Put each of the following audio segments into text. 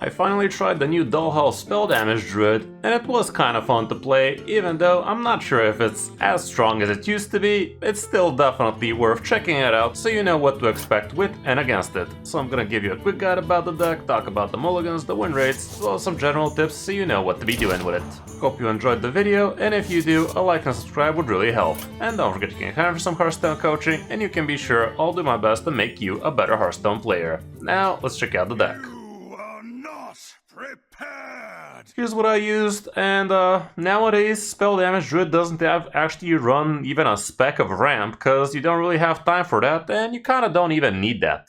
I finally tried the new Dollhouse Spell Damage Druid, and it was kinda fun to play. Even though I'm not sure if it's as strong as it used to be, it's still definitely worth checking it out so you know what to expect with and against it. So I'm gonna give you a quick guide about the deck, talk about the mulligans, the win rates, as well as some general tips so you know what to be doing with it. Hope you enjoyed the video, and if you do, a like and subscribe would really help. And don't forget you can come for some Hearthstone coaching, and you can be sure I'll do my best to make you a better Hearthstone player. Now, let's check out the deck. Here's what I used, and nowadays Spell Damage Druid doesn't actually run even a speck of ramp, because you don't really have time for that, and you kinda don't even need that.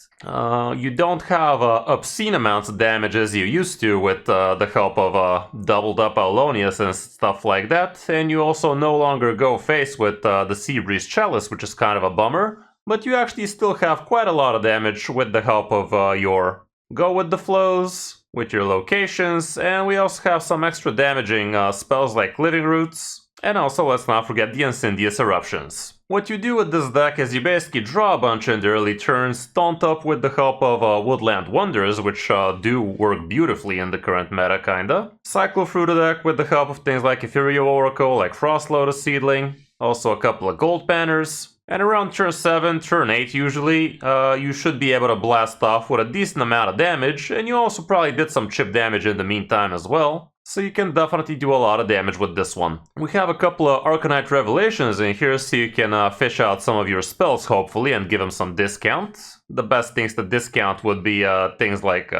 You don't have obscene amounts of damage as you used to with the help of doubled up Owlonius and stuff like that, and you also no longer go face with the Sea Breeze Chalice, which is kind of a bummer, but you actually still have quite a lot of damage with the help of your Go with the Flows, with your locations, and we also have some extra damaging spells like Living Roots, and also let's not forget the Incendious Eruptions. What you do with this deck is you basically draw a bunch in the early turns, taunt up with the help of Woodland Wonders, which do work beautifully in the current meta kinda. Cycle through the deck with the help of things like Ethereal Oracle, like Frost Lotus Seedling, also a couple of gold banners. And around turn 7, turn 8 usually, you should be able to blast off with a decent amount of damage, and you also probably did some chip damage in the meantime as well, so you can definitely do a lot of damage with this one. We have a couple of Arcanite Revelations in here, so you can fish out some of your spells hopefully and give them some discount. The best things to discount would be things like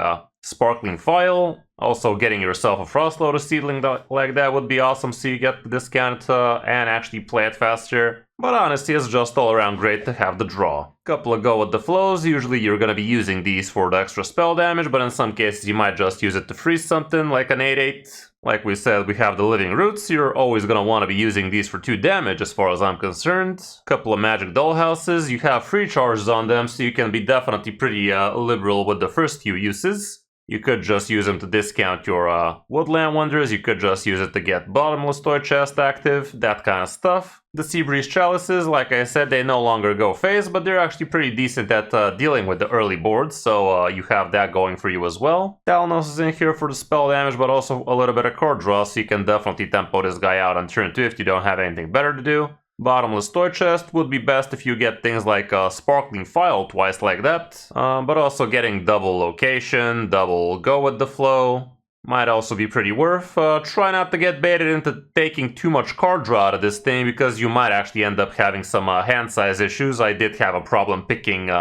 Sparkling File. Also, getting yourself a Frost Lotus Seedling like that would be awesome, so you get the discount and actually play it faster. But honestly, it's just all around great to have the draw. Couple of Go with the Flows, usually you're gonna be using these for the extra spell damage, but in some cases you might just use it to freeze something, like an 8/8. Like we said, we have the Living Roots, you're always gonna want to be using these for 2 damage as far as I'm concerned. Couple of Magic Dollhouses, you have free charges on them, so you can be definitely pretty liberal with the first few uses. You could just use them to discount your Woodland Wonders, you could just use it to get Bottomless Toy Chest active, that kind of stuff. The Sea Breeze Chalices, like I said, they no longer go phase, but they're actually pretty decent at dealing with the early boards, so you have that going for you as well. Dollhouse is in here for the spell damage, but also a little bit of card draw, so you can definitely tempo this guy out on turn 2 if you don't have anything better to do. Bottomless Toy Chest would be best if you get things like Sparkling File twice like that, but also getting double location, double Go with the Flow might also be pretty worth. Try not to get baited into taking too much card draw out of this thing, because you might actually end up having some hand size issues. I did have a problem picking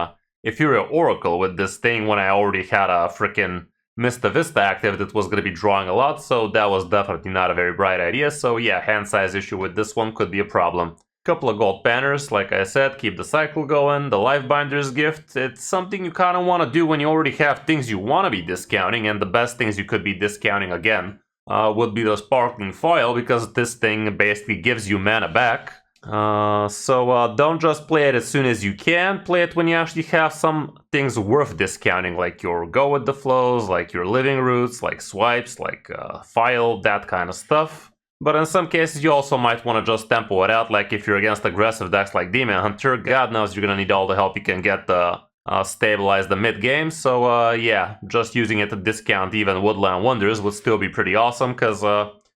Ethereal Oracle with this thing when I already had a frickin' Mista Vista active that was going to be drawing a lot, so that was definitely not a very bright idea. So yeah, hand size issue with this one could be a problem. Couple of gold banners, like I said, keep the cycle going. The Lifebinder's Gift, it's something you kind of want to do when you already have things you want to be discounting, and the best things you could be discounting again would be the Sparkling Foil, because this thing basically gives you mana back. So don't just play it as soon as you can, play it when you actually have some things worth discounting, like your Go with the Flows, like your Living Roots, like Swipes, like File, that kind of stuff. But in some cases you also might want to just tempo it out, like if you're against aggressive decks like Demon Hunter, god knows you're gonna need all the help you can get to stabilize the mid-game, so yeah, just using it to discount even Woodland Wonders would still be pretty awesome, because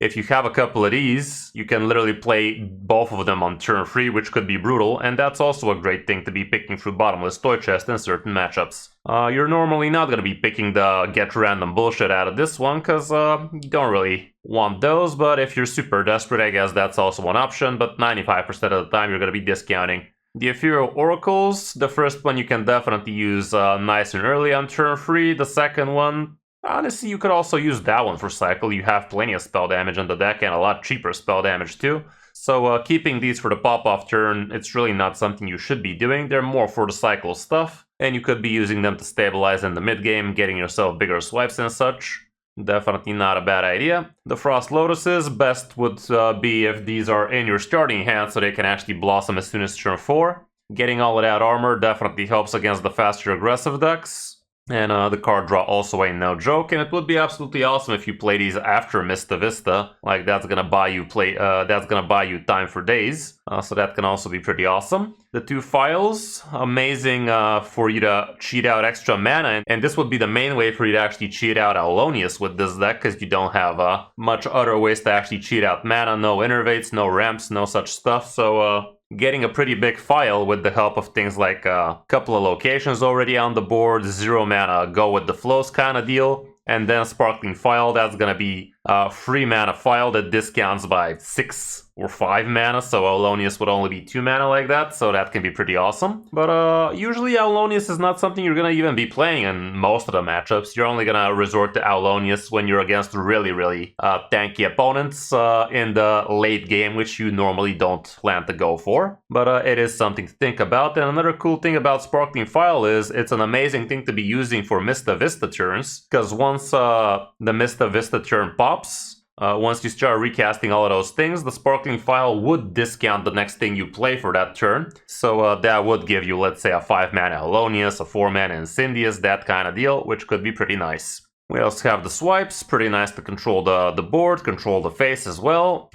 if you have a couple of these, you can literally play both of them on turn 3, which could be brutal, and that's also a great thing to be picking through Bottomless Toy Chest in certain matchups. You're normally not going to be picking the get random bullshit out of this one, because you don't really want those, but if you're super desperate, I guess that's also an option, but 95% of the time you're going to be discounting. The Ethereal Oracles, the first one you can definitely use nice and early on turn 3, the second one, honestly, you could also use that one for cycle. You have plenty of spell damage on the deck and a lot cheaper spell damage too. So keeping these for the pop-off turn, it's really not something you should be doing. They're more for the cycle stuff, and you could be using them to stabilize in the mid-game, getting yourself bigger swipes and such. Definitely not a bad idea. The Frost Lotuses, best would be if these are in your starting hand, so they can actually blossom as soon as turn 4. Getting all of that armor definitely helps against the faster aggressive decks. And the card draw also ain't no joke, and it would be absolutely awesome if you play these after Mista Vista. Like that's gonna buy you time for days. So that can also be pretty awesome. The 2 files, amazing for you to cheat out extra mana, and this would be the main way for you to actually cheat out Owlonius with this deck, because you don't have much other ways to actually cheat out mana. No innervates, no ramps, no such stuff. So getting a pretty big file with the help of things like a couple of locations already on the board, 0 mana, go with the flows kind of deal, and then Sparkling File, that's gonna be a 3 mana file that discounts by 6 or 5 mana, so Owlonius would only be 2 mana like that, so that can be pretty awesome. But usually Owlonius is not something you're gonna even be playing in most of the matchups. You're only gonna resort to Owlonius when you're against really tanky opponents in the late game, which you normally don't plan to go for. But it is something to think about. And another cool thing about Sparkling File is it's an amazing thing to be using for Mista Vista turns, because once the Mista Vista turn pops, once you start recasting all of those things, the Sparkling File would discount the next thing you play for that turn. So that would give you, let's say, a 5 mana Owlonius, a 4 mana Incendius, that kind of deal, which could be pretty nice. We also have the swipes, pretty nice to control the board, control the face as well.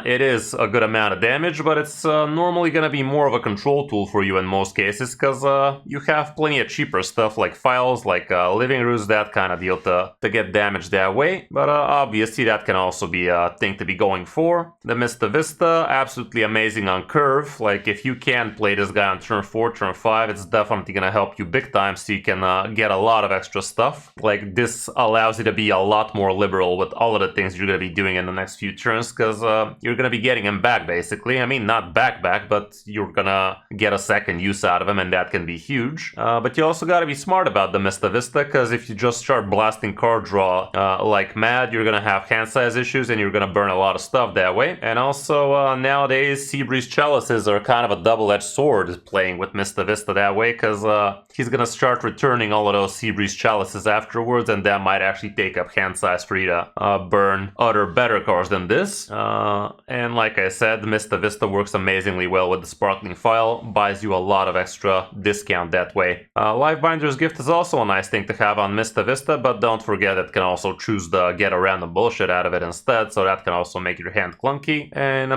It is a good amount of damage, but it's normally going to be more of a control tool for you in most cases, because you have plenty of cheaper stuff like files, like Living Roots, that kind of deal to get damage that way. But obviously that can also be a thing to be going for. The Mista Vista, absolutely amazing on curve. Like if you can play this guy on turn 4, turn 5, it's definitely going to help you big time, so you can get a lot of extra stuff. Like this allows you to be a lot more liberal with all of the things you're going to be doing in the next few turns, because you're going to be getting him back, basically. I mean, not back, but you're going to get a second use out of him, and that can be huge. But you also got to be smart about the Mista Vista, because if you just start blasting card draw like mad, you're going to have hand size issues, and you're going to burn a lot of stuff that way. And also, nowadays, Seabreeze Chalices are kind of a double-edged sword playing with Mista Vista that way, because he's going to start returning all of those Seabreeze Chalices afterwards, and that might actually take up hand size for you to burn other better cards than this. And like I said, Mista Vista works amazingly well with the Sparkling File, buys you a lot of extra discount that way. Lifebinder's Gift is also a nice thing to have on Mista Vista, but don't forget it can also choose to get a random bullshit out of it instead, so that can also make your hand clunky. And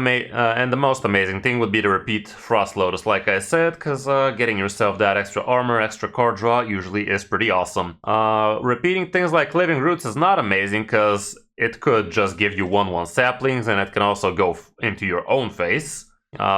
the most amazing thing would be to repeat Frost Lotus, like I said, because getting yourself that extra armor, extra card draw usually is pretty awesome. Repeating things like Living Roots is not amazing, because it could just give you 1/1 saplings, and it can also go into your own face.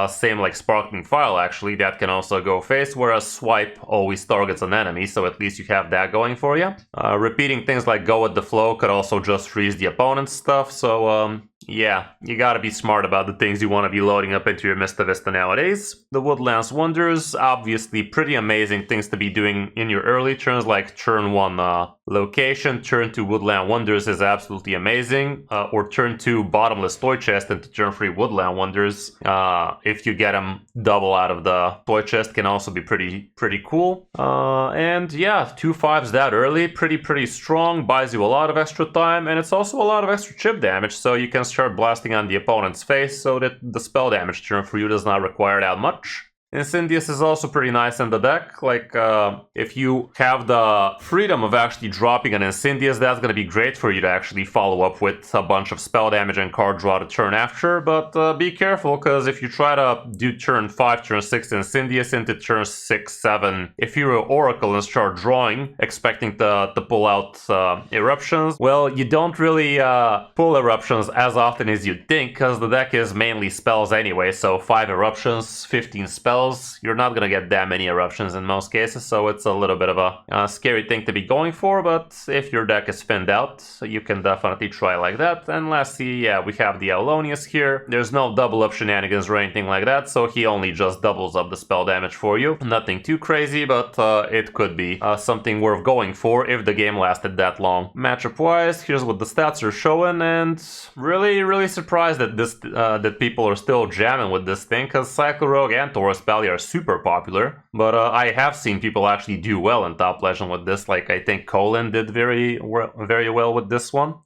Same like Sparkling File, actually, that can also go face, whereas Swipe always targets an enemy, so at least you have that going for you. Repeating things like Go With The Flow could also just freeze the opponent's stuff, so yeah, you gotta be smart about the things you want to be loading up into your Mista Vista nowadays. The Woodlands Wonders, obviously pretty amazing things to be doing in your early turns, like turn 1 location, turn 2 Woodland Wonders is absolutely amazing, or turn 2 Bottomless Toy Chest into turn 3 Woodland Wonders. If you get them double out of the Toy Chest, can also be pretty cool. And yeah, 2 5s that early, pretty strong, buys you a lot of extra time, and it's also a lot of extra chip damage, so you can start blasting on the opponent's face so that the spell damage turn for you does not require that much. Incendius is also pretty nice in the deck. Like, if you have the freedom of actually dropping an Incendius, that's going to be great for you to actually follow up with a bunch of spell damage and card draw the turn after. But be careful, because if you try to do turn 5, turn 6 Incendius into turn 6, 7, if you're an Oracle and start drawing, expecting to pull out Eruptions, well, you don't really pull Eruptions as often as you'd think, because the deck is mainly spells anyway, so 5 Eruptions, 15 spells. You're not gonna get that many Eruptions in most cases, so it's a little bit of a scary thing to be going for, but if your deck is thinned out, you can definitely try like that. And lastly, yeah, we have the Owlonius here. There's no double up shenanigans or anything like that, so he only just doubles up the spell damage for you. Nothing too crazy, but it could be something worth going for if the game lasted that long. Matchup-wise, here's what the stats are showing, and really surprised that that people are still jamming with this thing, because Cycle Rogue and Taurus Pally are super popular, but I have seen people actually do well in Top Legend with this. Like, I think Colin did very well with this one.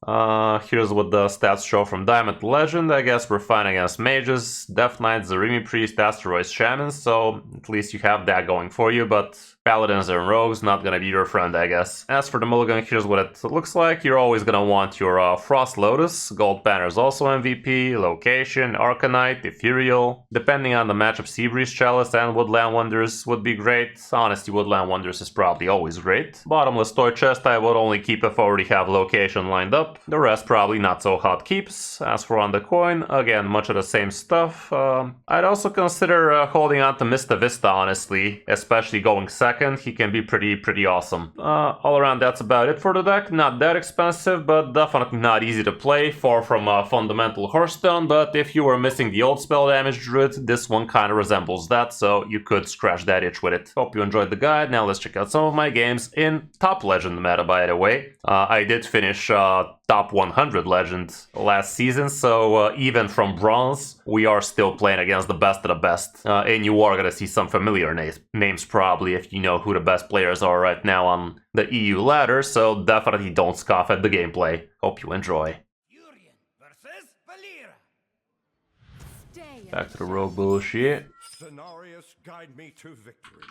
Here's what the stats show from Diamond to Legend. I guess we're fine against Mages, Death Knights, Zarimi Priest, Asteroids, Shamans, so at least you have that going for you, but Paladins and Rogues, not gonna be your friend, I guess. As for the Mulligan, here's what it looks like. You're always gonna want your Frost Lotus. Gold Banner is also MVP. Location, Arcanite, Ethereal. Depending on the matchup, Seabreeze Chalice and Woodland Wonders would be great. Honestly, Woodland Wonders is probably always great. Bottomless Toy Chest I would only keep if I already have Location lined up. The rest probably not so hot keeps. As for on the coin, again, much of the same stuff. I'd also consider holding on to Mista Vista, honestly, especially going second. He can be pretty awesome. All around, that's about it for the deck. Not that expensive, but definitely not easy to play. Far from a fundamental Hearthstone, but if you were missing the old Spell Damage Druid, this one kind of resembles that, so you could scratch that itch with it. Hope you enjoyed the guide. Now let's check out some of my games in Top Legend meta, by the way. I did finish Top 100 Legend last season, so even from Bronze, we are still playing against the best of the best. And you are gonna see some familiar names probably if you know who the best players are right now on the EU ladder, so definitely don't scoff at the gameplay. Hope you enjoy. Back to the rogue bullshit. Scenarios guide me to victory.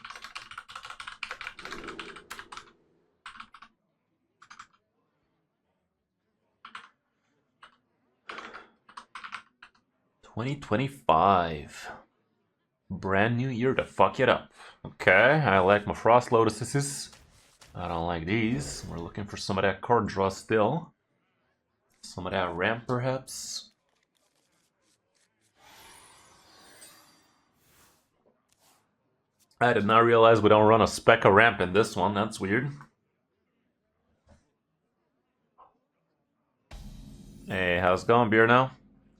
$2025. Brand new year to fuck it up. Okay, I like my Frost Lotuses. I don't like these. We're looking for some of that card draw still. Some of that ramp, perhaps. I did not realize we don't run a spec of ramp in this one. That's weird. Hey, how's it going, Beer now?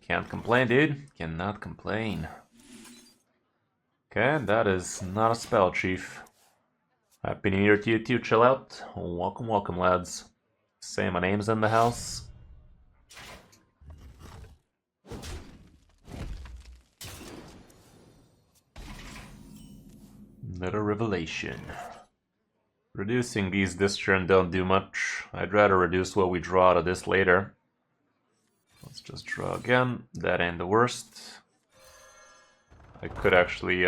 Can't complain, dude. Cannot complain. Okay, that is not a spell, Chief. Happy New Year to you too, chill out. Welcome, welcome, lads. Say my name's in the house. Another revelation. Reducing these this turn don't do much. I'd rather reduce what we draw to this later. Let's just draw again. That ain't the worst. I could actually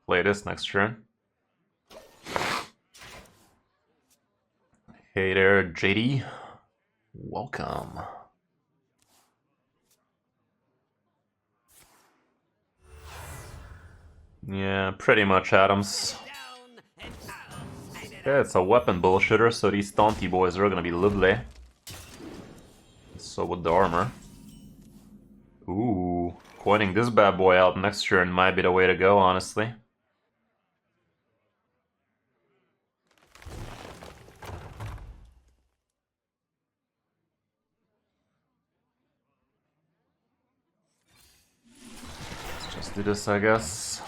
play this next turn. Hey there, JD. Welcome. Yeah, pretty much, Adams. Yeah, it's a weapon bullshitter, so these taunty boys are gonna be lovely. So would the armor. Ooh, coining this bad boy out next turn might be the way to go, honestly. Let's just do this, I guess.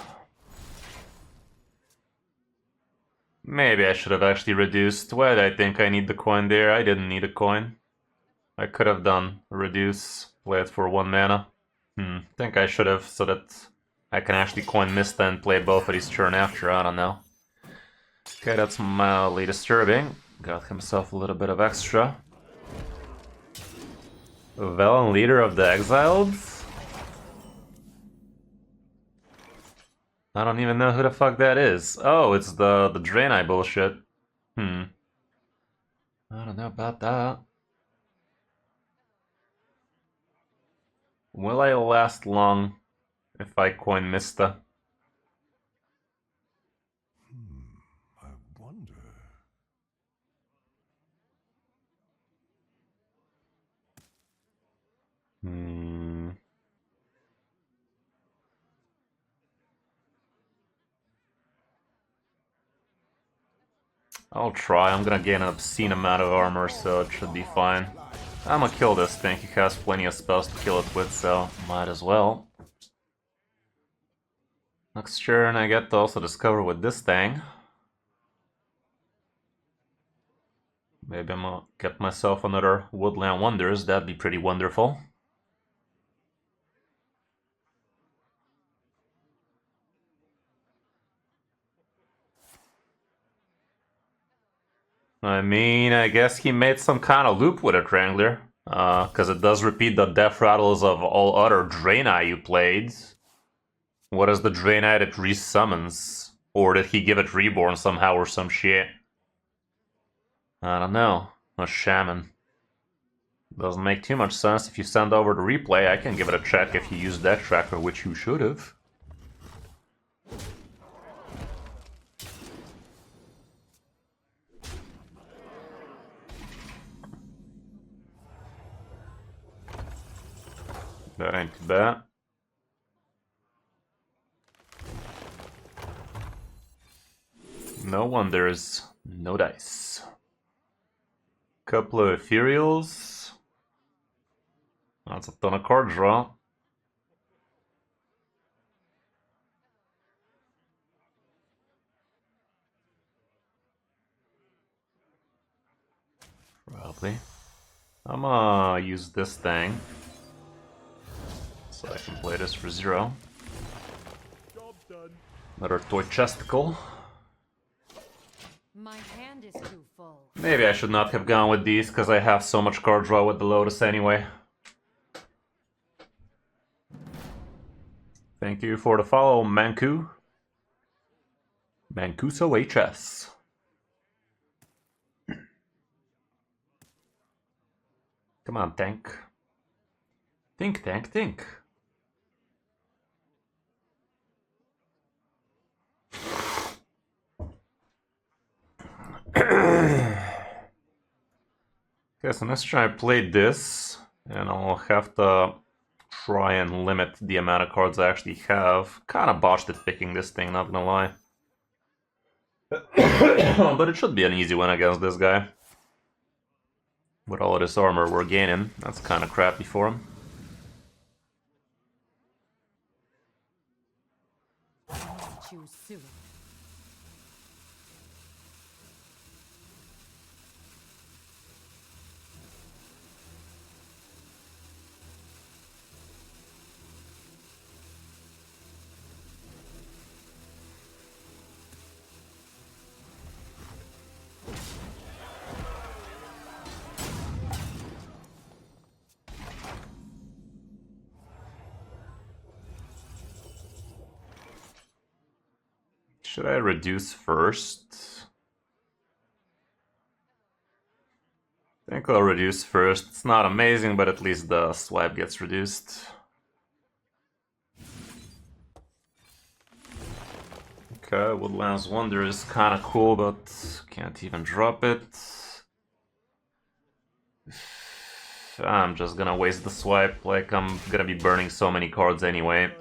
Maybe I should have actually reduced. Why did I think I need the coin there? I didn't need a coin. I could have done reduce, play it for 1 mana. Think I should have, so that I can actually coin Mista and play both of these turn after, I don't know. Okay, that's mildly disturbing. Got himself a little bit of extra. Velen, Leader of the Exiled? I don't even know who the fuck that is. Oh, it's the Draenei bullshit. I don't know about that. Will I last long if I coin Mista? I wonder. I'll try. I'm gonna gain an obscene amount of armor, so it should be fine. I'm gonna kill this thing. He has plenty of spells to kill it with, so might as well. Next turn I get to also discover with this thing. Maybe I'm gonna get myself another Woodland Wonders. That'd be pretty wonderful. I mean, I guess he made some kind of loop with it, Wrangler. Because it does repeat the death rattles of all other Draenei you played. What is the Draenei that resummons? Or did he give it Reborn somehow or some shit? I don't know. A Shaman. Doesn't make too much sense. If you send over the replay, I can give it a check if you use that tracker, which you should have. That ain't too bad. No wonders. No dice. Couple of Ethereals. That's a ton of card draw. Probably. I'm gonna use this thing. So I can play this for 0. Job done. Another toy chesticle. My hand is too full. Maybe I should not have gone with these, because I have so much card draw with the Lotus anyway. Thank you for the follow, Manku. Mancuso HS. Come on, tank. Think, tank, think. Okay, so let's try and play this, and I'll have to try and limit the amount of cards I actually have. Kind of botched at picking this thing, not gonna lie. But it should be an easy win against this guy. With all of this armor we're gaining, that's kind of crappy for him. Choose soon. Should I reduce first? I think I'll reduce first. It's not amazing, but at least the swipe gets reduced. Okay, Woodlands Wonder is kind of cool, but can't even drop it. I'm just gonna waste the swipe, like I'm gonna be burning so many cards anyway.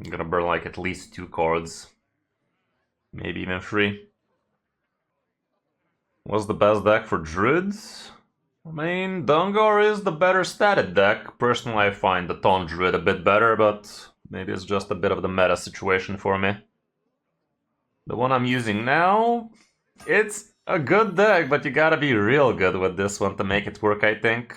I'm gonna burn like at least 2 cards. Maybe even 3. What's the best deck for Druids? I mean, Dungar is the better statted deck. Personally, I find the Taunt Druid a bit better, but maybe it's just a bit of the meta situation for me. The one I'm using now, it's a good deck, but you gotta be real good with this one to make it work, I think.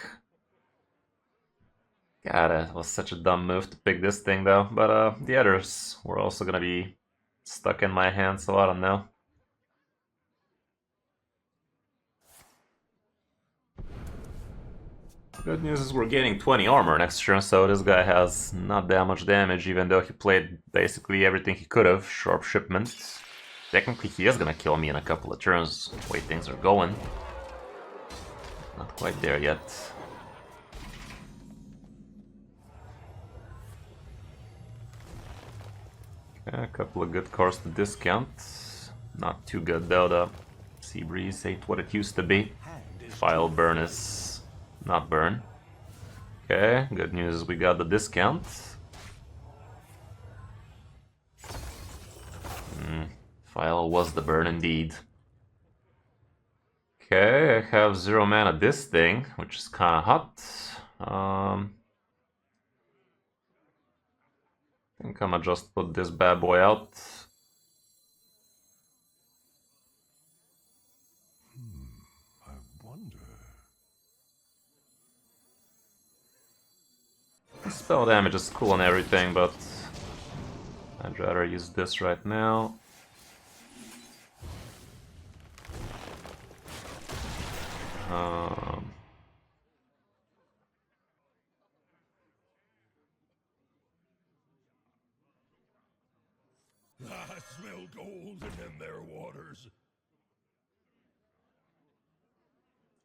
God, it was such a dumb move to pick this thing though, but the others were also gonna be stuck in my hand, so I don't know. Good news is we're gaining 20 armor next turn, so this guy has not that much damage, even though he played basically everything he could have. Sharp Shipment. Technically he is gonna kill me in a couple of turns, the way things are going. Not quite there yet. Okay, a couple of good cards to discount. Not too good though, the Sea Breeze ain't what it used to be. File Burn is not burn. Okay, good news is we got the discount. File was the burn indeed. Okay, I have 0 mana this thing, which is kinda hot. I think I'm gonna just put this bad boy out. I wonder. Spell damage is cool and everything, but I'd rather use this right now. golden in their waters.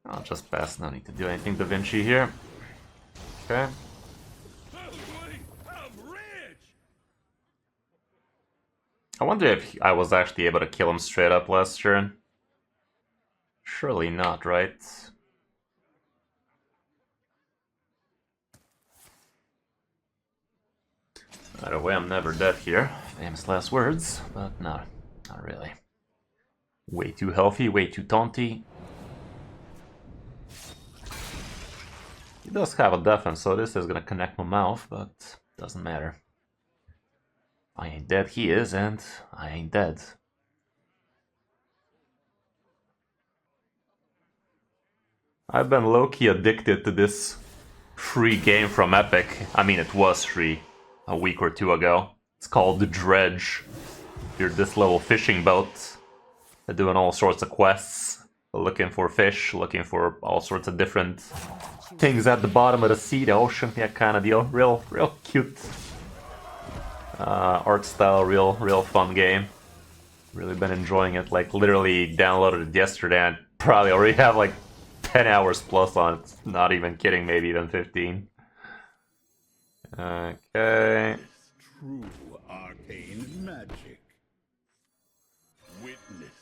I'll just pass, no need to do anything Da Vinci here. Okay. I'm rich! I wonder if I was actually able to kill him straight up last turn. Surely not, right? Either way, I'm never dead here. Famous last words, but no, not really. Way too healthy, way too taunty. He does have a defense, so this is gonna connect my mouth, but doesn't matter. I ain't dead, he is, and I ain't dead. I've been low-key addicted to this free game from Epic. I mean, it was free a week or two ago. It's called The Dredge. You're this little fishing boat. They're doing all sorts of quests. Looking for fish, looking for all sorts of different things at the bottom of the sea, the ocean, yeah, kind of deal. Real cute art style, real fun game. Really been enjoying it. Like, literally downloaded it yesterday and probably already have like 10 hours plus on it. Not even kidding, maybe even 15. Okay. True arcane magic. Witness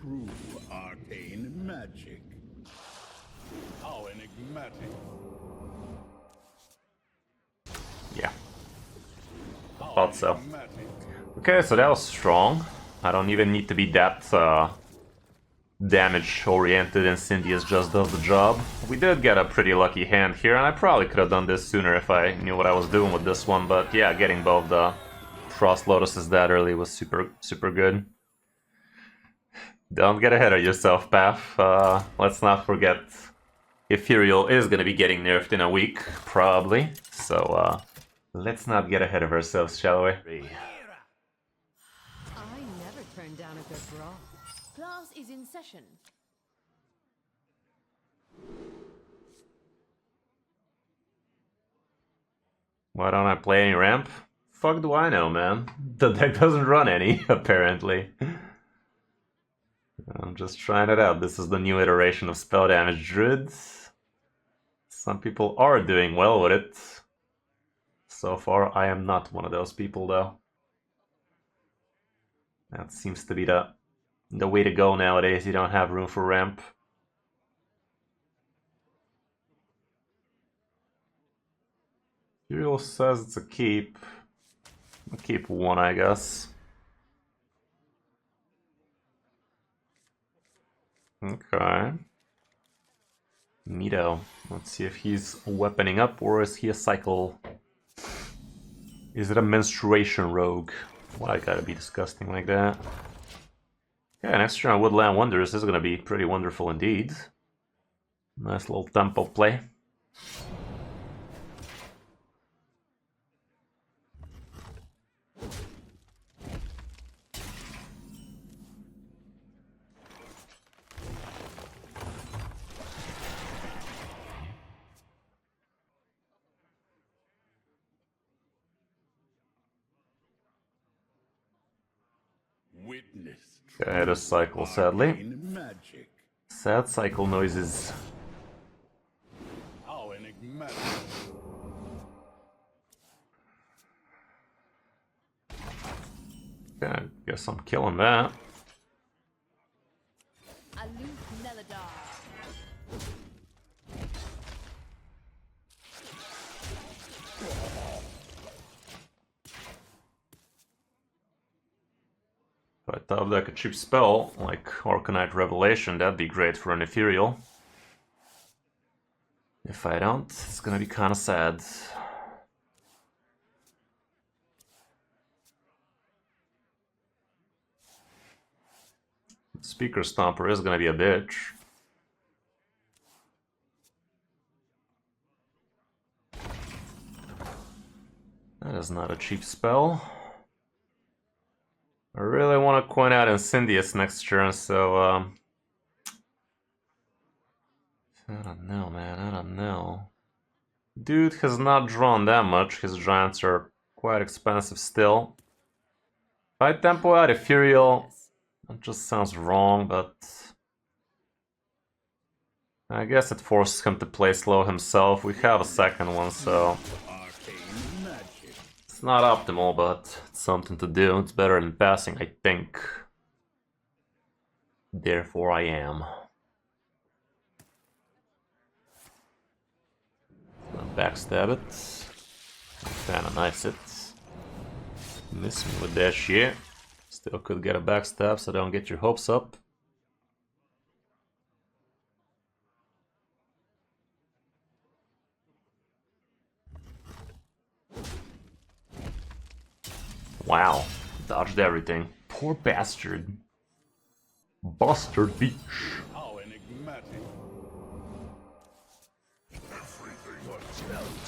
true arcane magic. How enigmatic. Yeah, How thought so. enigmatic. Okay, so that was strong. I don't even need to be that damage oriented, and Cyndius just does the job. We did get a pretty lucky hand here, and I probably could have done this sooner if I knew what I was doing with this one, but yeah, getting both the Frost Lotuses that early was super good. Don't get ahead of yourself, Path. Let's not forget Ethereal is gonna be getting nerfed in a week, probably. So let's not get ahead of ourselves, shall we? I never turn down a good brawl. Class is in session. Why don't I play any ramp? Fuck do I know, man. The deck doesn't run any, apparently. I'm just trying it out. This is the new iteration of Spell Damage Druid. Some people are doing well with it. So far, I am not one of those people, though. That seems to be the way to go nowadays. You don't have room for ramp. Uriel says it's a keep. I'll keep one, I guess. Okay. Neato. Let's see if he's weaponing up, or is he a cycle? Is it a menstruation rogue? Why gotta be disgusting like that? Yeah, next turn on Woodland Wonders is gonna be pretty wonderful indeed. Nice little tempo play. Witness Okay, the cycle, sadly. arcane magic. Sad cycle noises. How enigmatic. Okay, guess I'm killing that. Aloof Neladar. If I top deck a cheap spell, like Orcanite Revelation, that'd be great for an Ethereal. If I don't, it's gonna be kinda sad. Speaker Stomper is gonna be a bitch. That is not a cheap spell. I really want to coin out Incendius next turn, so I don't know, man, I don't know. Dude has not drawn that much, his giants are quite expensive still. High tempo out Ethereal. That just sounds wrong, but I guess it forces him to play slow himself. We have a second one, so Arcane magic. it's not optimal, but it's something to do. It's better than passing, I think. Therefore I am. Backstab it. Kinda nice it. Miss me with that shit. Still could get a backstab, so don't get your hopes up. Wow, dodged everything. Poor bastard. Bastard bitch. How enigmatic.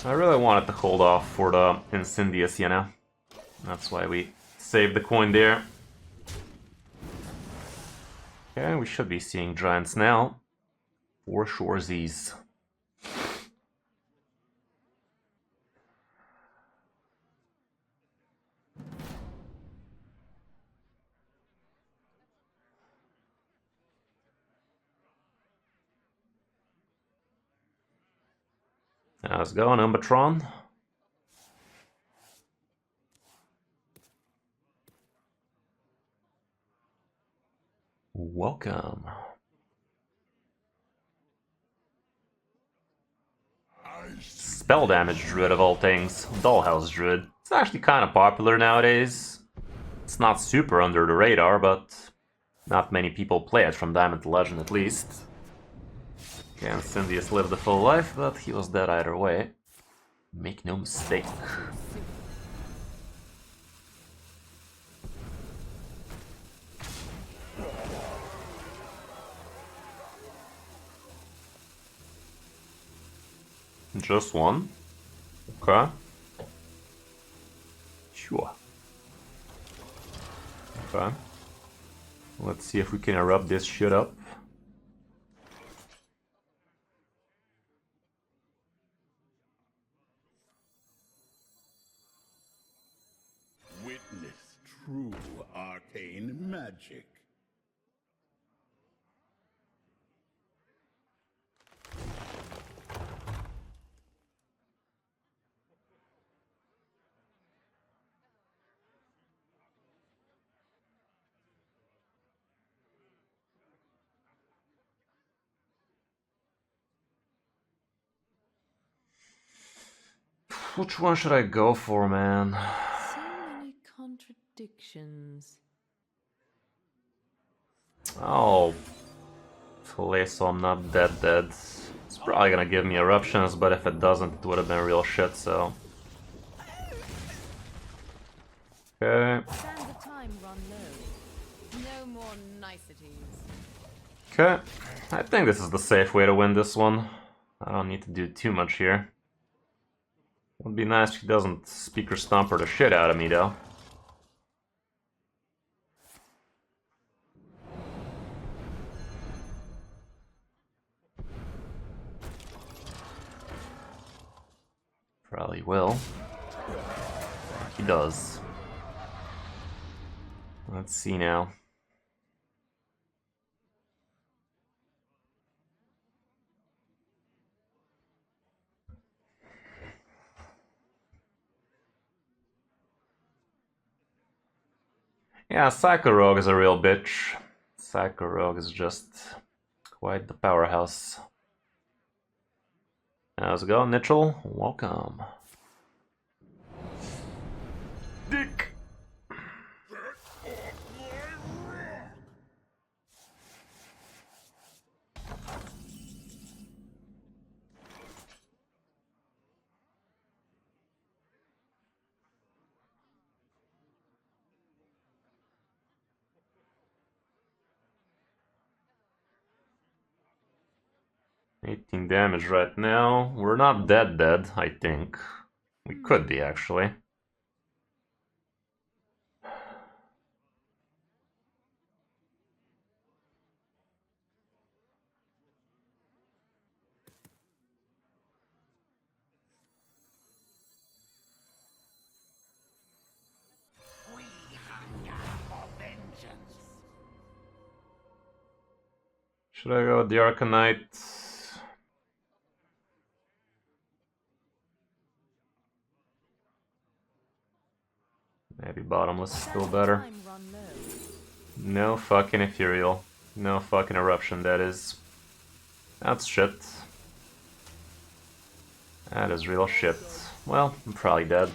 I really wanted to hold off for the Incendious, you know? That's why we saved the coin there. Okay, we should be seeing giants now. For shoresies. How's it going, Umbatron? Welcome. Spell Damage Druid of all things. Dollhouse Druid. It's actually kind of popular nowadays. It's not super under the radar, but not many people play it from Diamond to Legend at least. Can Incendious lived a full life, but he was dead either way. Make no mistake. Just one? Okay. Sure. Okay. Let's see if we can erupt this shit up. Witness true arcane magic. Which one should I go for, man? So many contradictions. Oh, play so I'm not dead. It's probably gonna give me eruptions, but if it doesn't, it would have been real shit, so. Okay. Sands of time run low. No more niceties. Okay. I think this is the safe way to win this one. I don't need to do too much here. Would be nice if he doesn't speaker stomper the shit out of me, though. Probably will. He does. Let's see now. Yeah, Psycho Rogue is a real bitch. Psycho Rogue is just quite the powerhouse. How's it going, Mitchell? Welcome. Dick. $18 damage right now. We're not dead, I think. We could be, actually. Should I go with the Arcanite? Maybe Bottomless is still better. Time run low. No fucking Ethereal. No fucking Eruption, that is. That's shit. That is real shit. Well, I'm probably dead.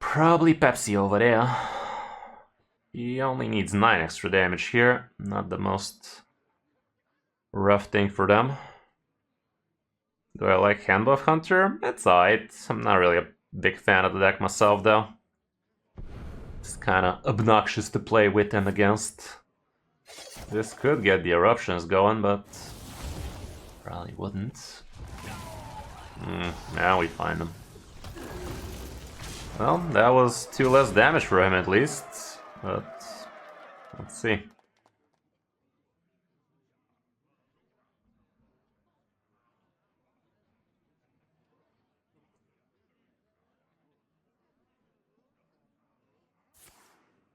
Probably Pepsi over there. He only needs 9 extra damage here. Not the most rough thing for them. Do I like Handbuff Hunter? It's alright. I'm not really a big fan of the deck myself though. It's kinda obnoxious to play with and against. This could get the eruptions going, but probably wouldn't. Now we find them. Well, that was 2 less damage for him at least, but let's see.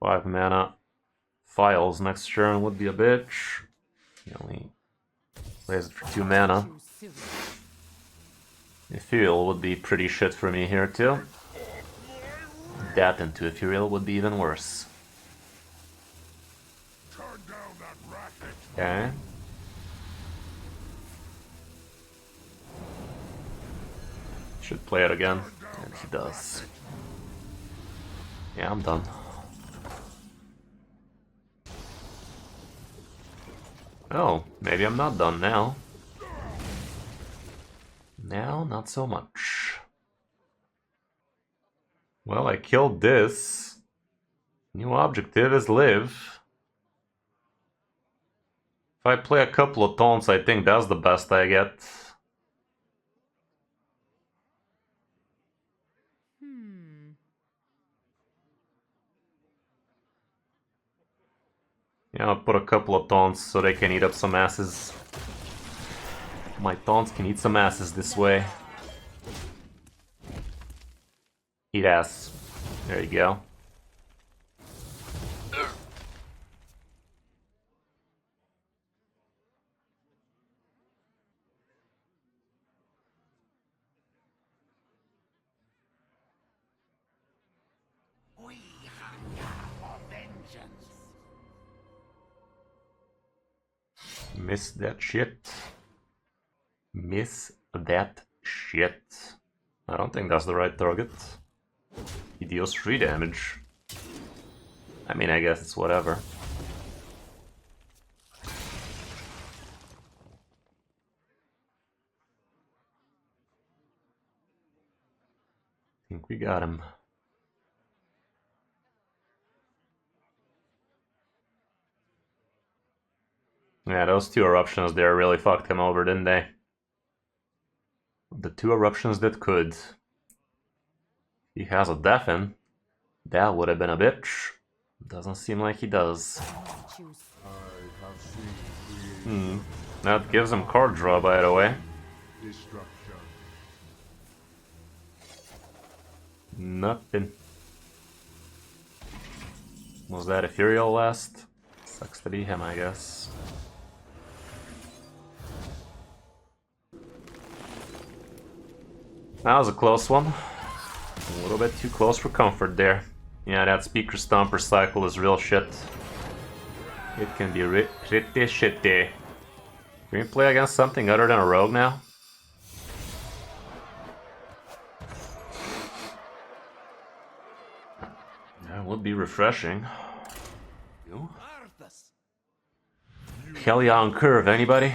Five mana. Files next turn would be a bitch. He only plays it for 2 mana. Too soon. Ethereal would be pretty shit for me here too. That into Ethereal would be even worse. Turn down that racket. Okay. Should play it again. And he does. Yeah, I'm done. Oh, maybe I'm not done now. Now, not so much. Well, I killed this. New objective is live. If I play a couple of taunts, I think that's the best I get. Yeah, I'll put a couple of taunts so they can eat up some asses. My taunts can eat some asses this way. Eat ass. There you go. Miss that shit. Miss that shit. I don't think that's the right target. He deals 3 damage. I mean, I guess it's whatever. I think we got him. Yeah, those 2 eruptions there really fucked him over, didn't they? The 2 eruptions that could. He has a deafen. That would have been a bitch. Doesn't seem like he does. Choose. That gives him card draw, by the way. Nothing. Was that Ethereal last? Sucks to be him, I guess. That was a close one. A little bit too close for comfort there. Yeah, that Speaker Stomper cycle is real shit. It can be pretty shitty. Can we play against something other than a rogue now? That would be refreshing. Hell yeah on curve, anybody?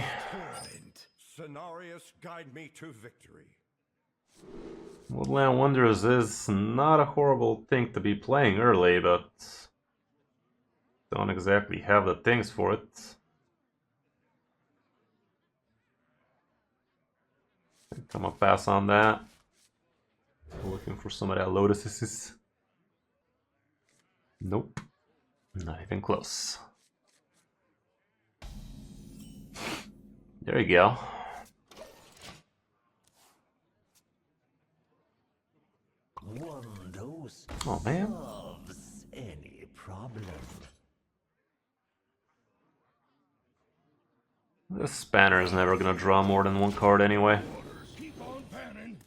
Cenarius, guide me to victory. Woodland Wonders is not a horrible thing to be playing early, but don't exactly have the things for it. I think I'm gonna pass on that. Looking for some of that Lotuses. Nope. Not even close. There you go. One dose Oh man. solves any problem. This spanner is never gonna draw more than one card anyway. Keep on panning.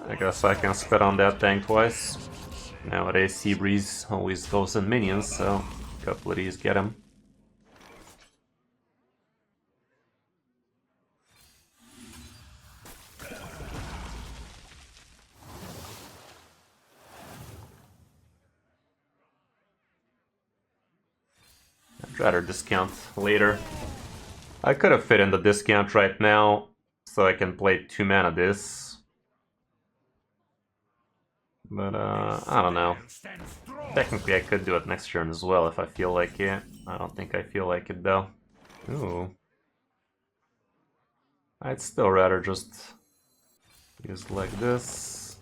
I guess I can spit on that tank twice. Nowadays Seabreeze always goes in minions, so a couple of these get him. I'd rather discount later. I could have fit in the discount right now, so I can play 2 mana this. But, I don't know. Technically I could do it next turn as well if I feel like it. I don't think I feel like it though. Ooh. I'd still rather just use like this.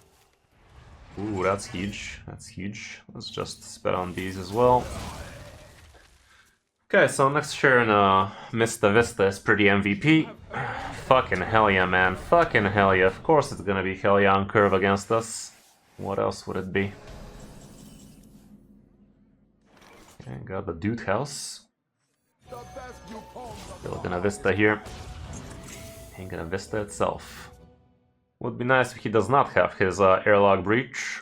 Ooh, that's huge. That's huge. Let's just spit on these as well. Okay, so next turn, Mista Vista is pretty MVP. Fucking hell yeah, man. Fucking hell yeah. Of course it's gonna be hell yeah on curve against us. What else would it be? Okay, got the Dude House. Still gonna Vista here. Ain't gonna Vista itself. Would be nice if he does not have his Airlock Breach.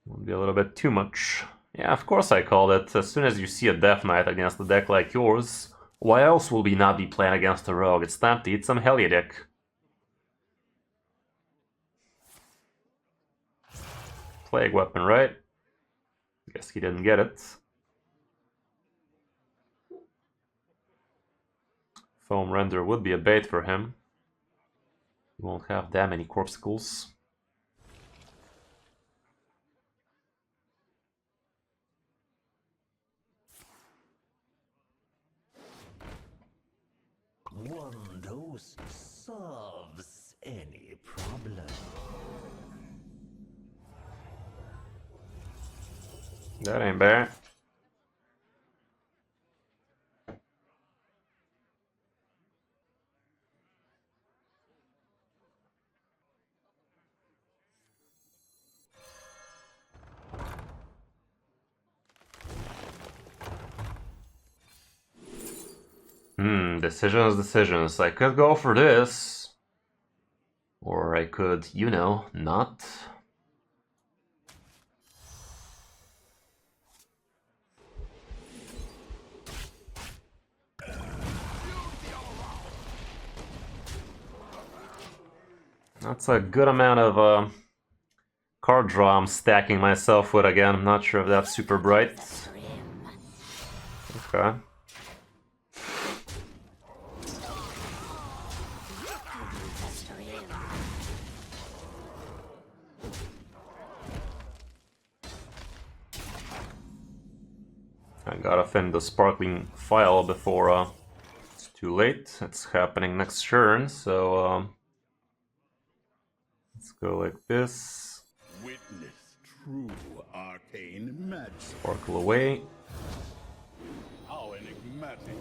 Would be a little bit too much. Yeah, of course I called it. As soon as you see a Death Knight against a deck like yours, why else will we not be playing against a Rogue? It's time to eat some Hellier deck. Plague Weapon, right? Guess he didn't get it. Foam Render would be a bait for him. He won't have that many Corpuscles. One dose solves any problem. That ain't bad. Decisions. I could go for this. Or I could, you know, not. That's a good amount of card draw I'm stacking myself with again. I'm not sure if that's super bright. Okay. I gotta fin the Sparkling File before it's too late. It's happening next turn, so let's go like this. Witness true arcane magic. Sparkle away. How enigmatic.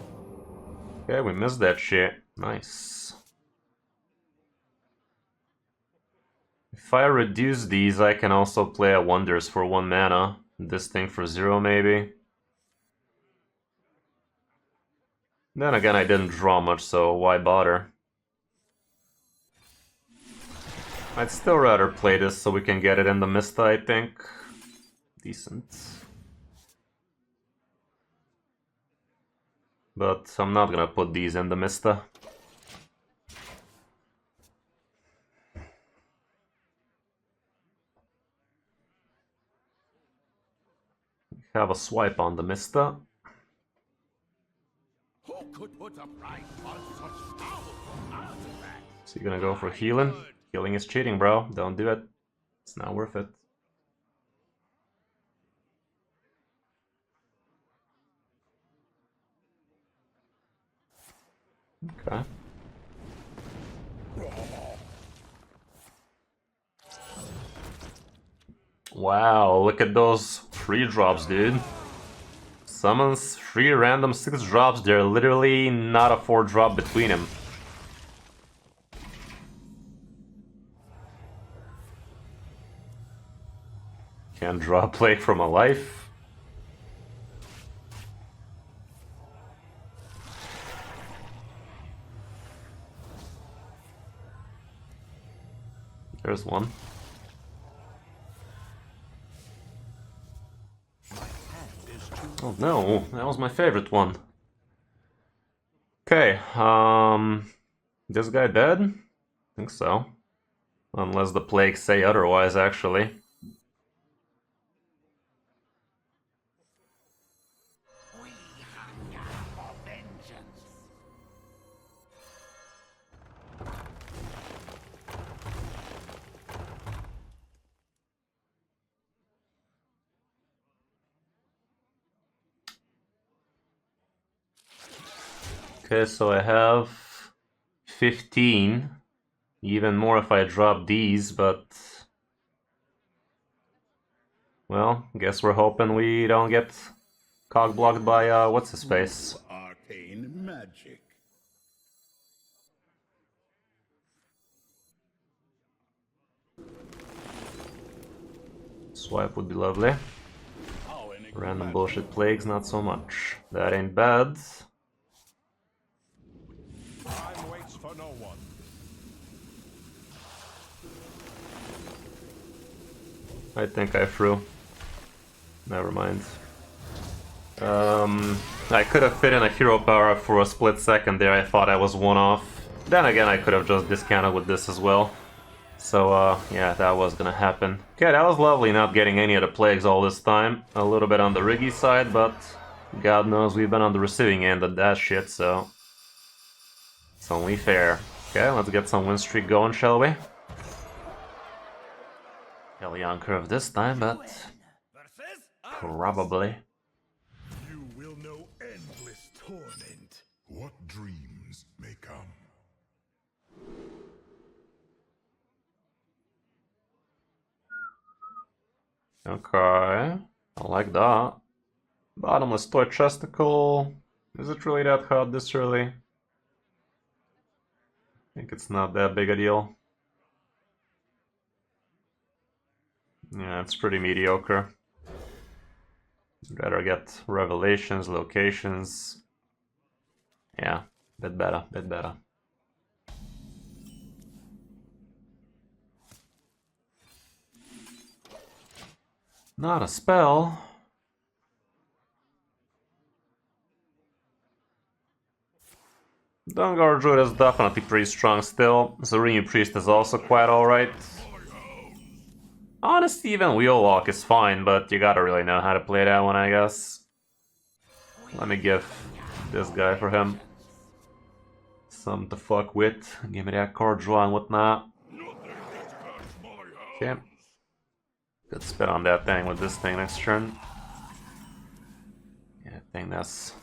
Okay, we missed that shit. Nice. If I reduce these, I can also play a Wonders for 1 mana. This thing for 0 maybe. Then again, I didn't draw much, so why bother? I'd still rather play this so we can get it in the Mista, I think. Decent. But I'm not gonna put these in the Mista. Have a swipe on the Mista. Who could put a price on such powerful artifacts? So you're gonna go for healing? Healing is cheating, bro. Don't do it. It's not worth it. Okay. Wow, look at those free drops, dude. Summons 3 random 6 drops. They're literally not a 4 drop between them. Can't draw a plague from a life. There's one. Oh no, that was my favorite one. Okay, this guy dead? I think so. Unless the plagues say otherwise, actually. We hunger for vengeance. Okay, so I have 15. Even more if I drop these, but... Well, guess we're hoping we don't get cock-blocked by, what's-his-face. Arcane magic. Swipe would be lovely. How Random bullshit plagues, not so much. That ain't bad. Time waits for no one. I think I threw. Never mind. I could have fit in a hero power for a split second there. I thought I was one off. Then again, I could have just discounted with this as well. So, yeah, that was gonna happen. Okay, that was lovely not getting any of the plagues all this time. A little bit on the riggy side, but God knows we've been on the receiving end of that shit, so... It's only fair. Okay, let's get some win streak going, shall we? Hell on curve this time, but... Probably. You will know endless torment. What dreams may come. Okay, I like that. Bottomless toy chesticle. Is it really that hot this early? I think it's not that big a deal. Yeah, it's pretty mediocre. Rather get revelations, locations. Yeah, bit better, bit better. Not a spell. Dollhouse Druid is definitely pretty strong still. Serene Priest is also quite alright. Honestly, even Wheelwalk is fine, but you gotta really know how to play that one, I guess. Let me give this guy for him. Something to fuck with. Give me that card draw and whatnot. Okay. Good spit on that thing with this thing next turn. Yeah, I think that's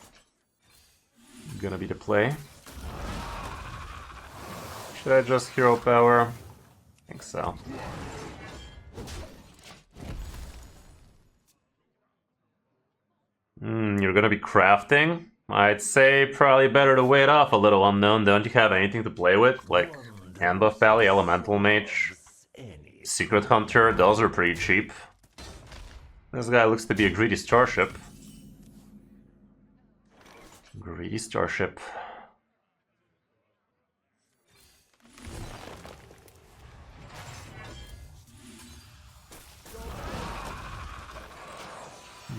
gonna be the play. Should I just hero power? I think so. You're gonna be crafting? I'd say probably better to wait off a little unknown. Don't you have anything to play with? Like Hand Buff Valley, Elemental Mage, Secret Hunter, those are pretty cheap. This guy looks to be a greedy starship. Greedy starship.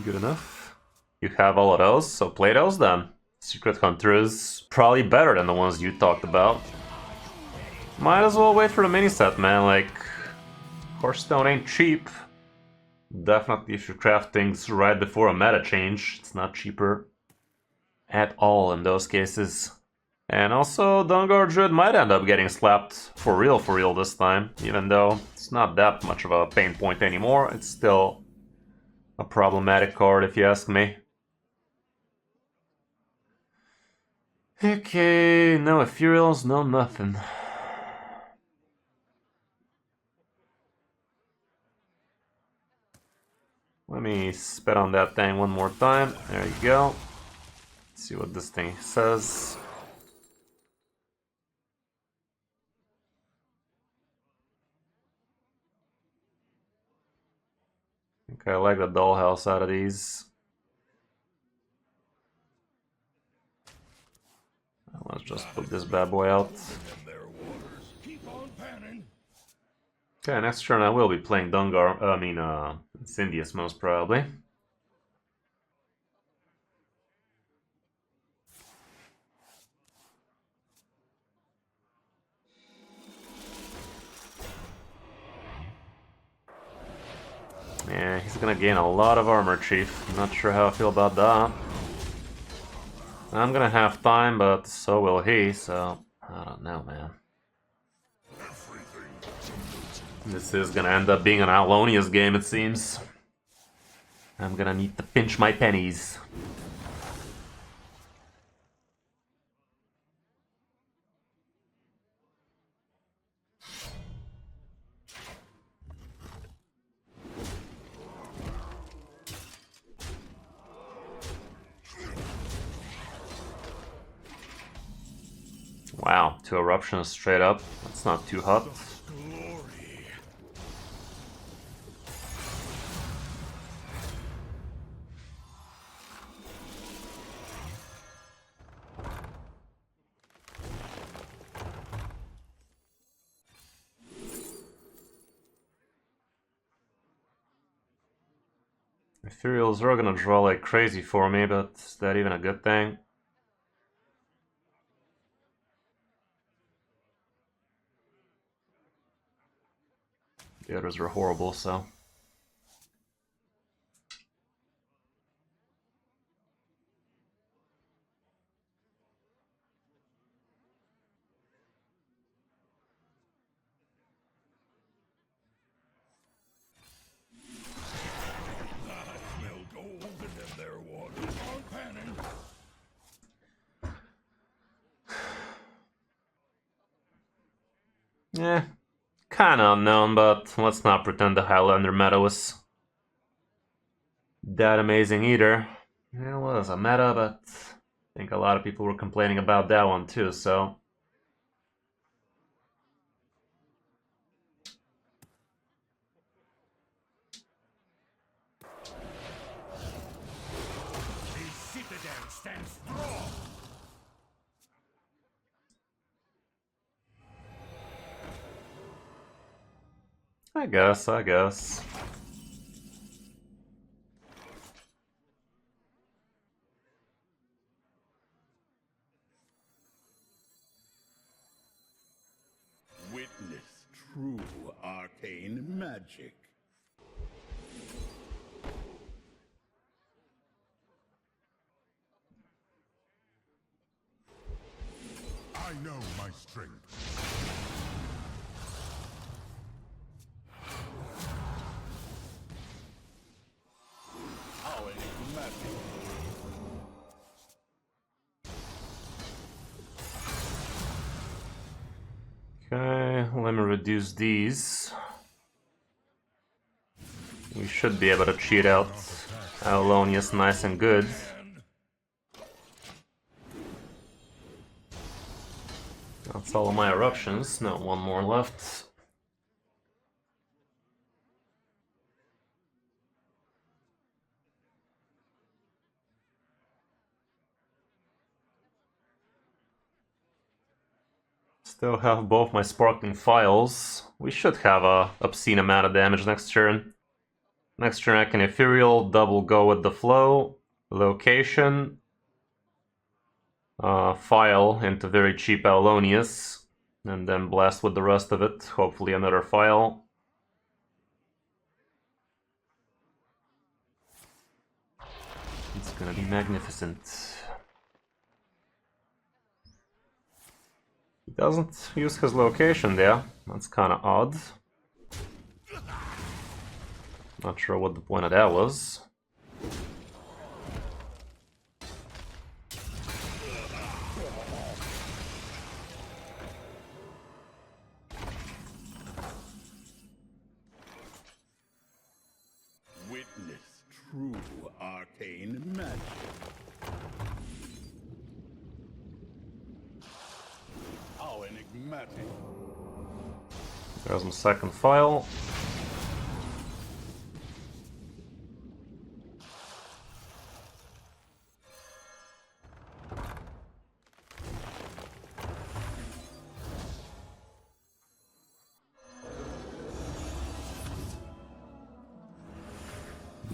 Good enough. You have all of those, so play those then. Secret Hunter is probably better than the ones you talked about. Might as well wait for the mini set, man. Like, Hearthstone ain't cheap. Definitely if you craft things right before a meta change, it's not cheaper at all in those cases. And also, Dollhouse Druid might end up getting slapped for real this time, even though it's not that much of a pain point anymore. It's still a problematic card if you ask me. Okay, no ethereals, no nothing. Let me spit on that thing one more time. There you go. Let's see what this thing says. Okay, I like the Dollhouse out of these. Let's just put this bad boy out. Okay, next turn I will be playing Incendius most probably. Yeah, he's gonna gain a lot of armor, Chief. I'm not sure how I feel about that. I'm gonna have time, but so will he, so I don't know, man. This is gonna end up being an Owlonius game, it seems. I'm gonna need to pinch my pennies. Wow, 2 eruptions straight up. That's not too hot. Ethereals are gonna draw like crazy for me, but is that even a good thing? The others are horrible, so... Yeah, kinda unknown, but let's not pretend the Highlander meta was that amazing either. It was a meta, but I think a lot of people were complaining about that one too, so... I guess. Witness true arcane magic. I know my strength. How enigmatic. Okay, let me reduce these. We should be able to cheat out Owlonius nice and good. That's all of my eruptions, not one more left. Still have both my sparkling files. We should have a obscene amount of damage next turn. Next turn I can Ethereal, double go with the flow, location, file into very cheap Owlonius, and then blast with the rest of it, hopefully another file. It's gonna be magnificent. He doesn't use his location there, that's kinda odd. Not sure what the point of that was. Witness true arcane magic. How enigmatic. There's my second file.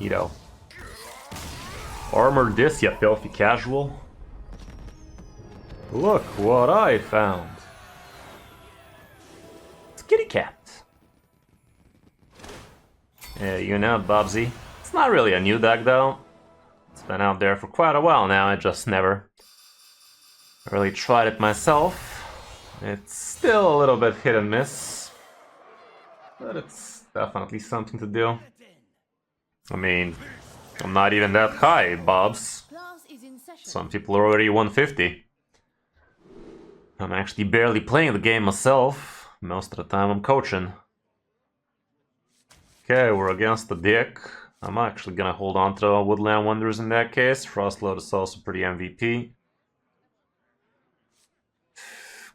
Neato. Armor this, you filthy casual. Look what I found. It's a kitty cat. Yeah, you know it, Bubsy. It's not really a new deck though. It's been out there for quite a while now, I just never really tried it myself. It's still a little bit hit and miss, but it's definitely something to do. I mean, I'm not even that high, Bobs. Class is in session. Some people are already 150. I'm actually barely playing the game myself. Most of the time I'm coaching. Okay, we're against the dick. I'm actually gonna hold on to Woodland Wonders in that case. Frostload is also pretty MVP.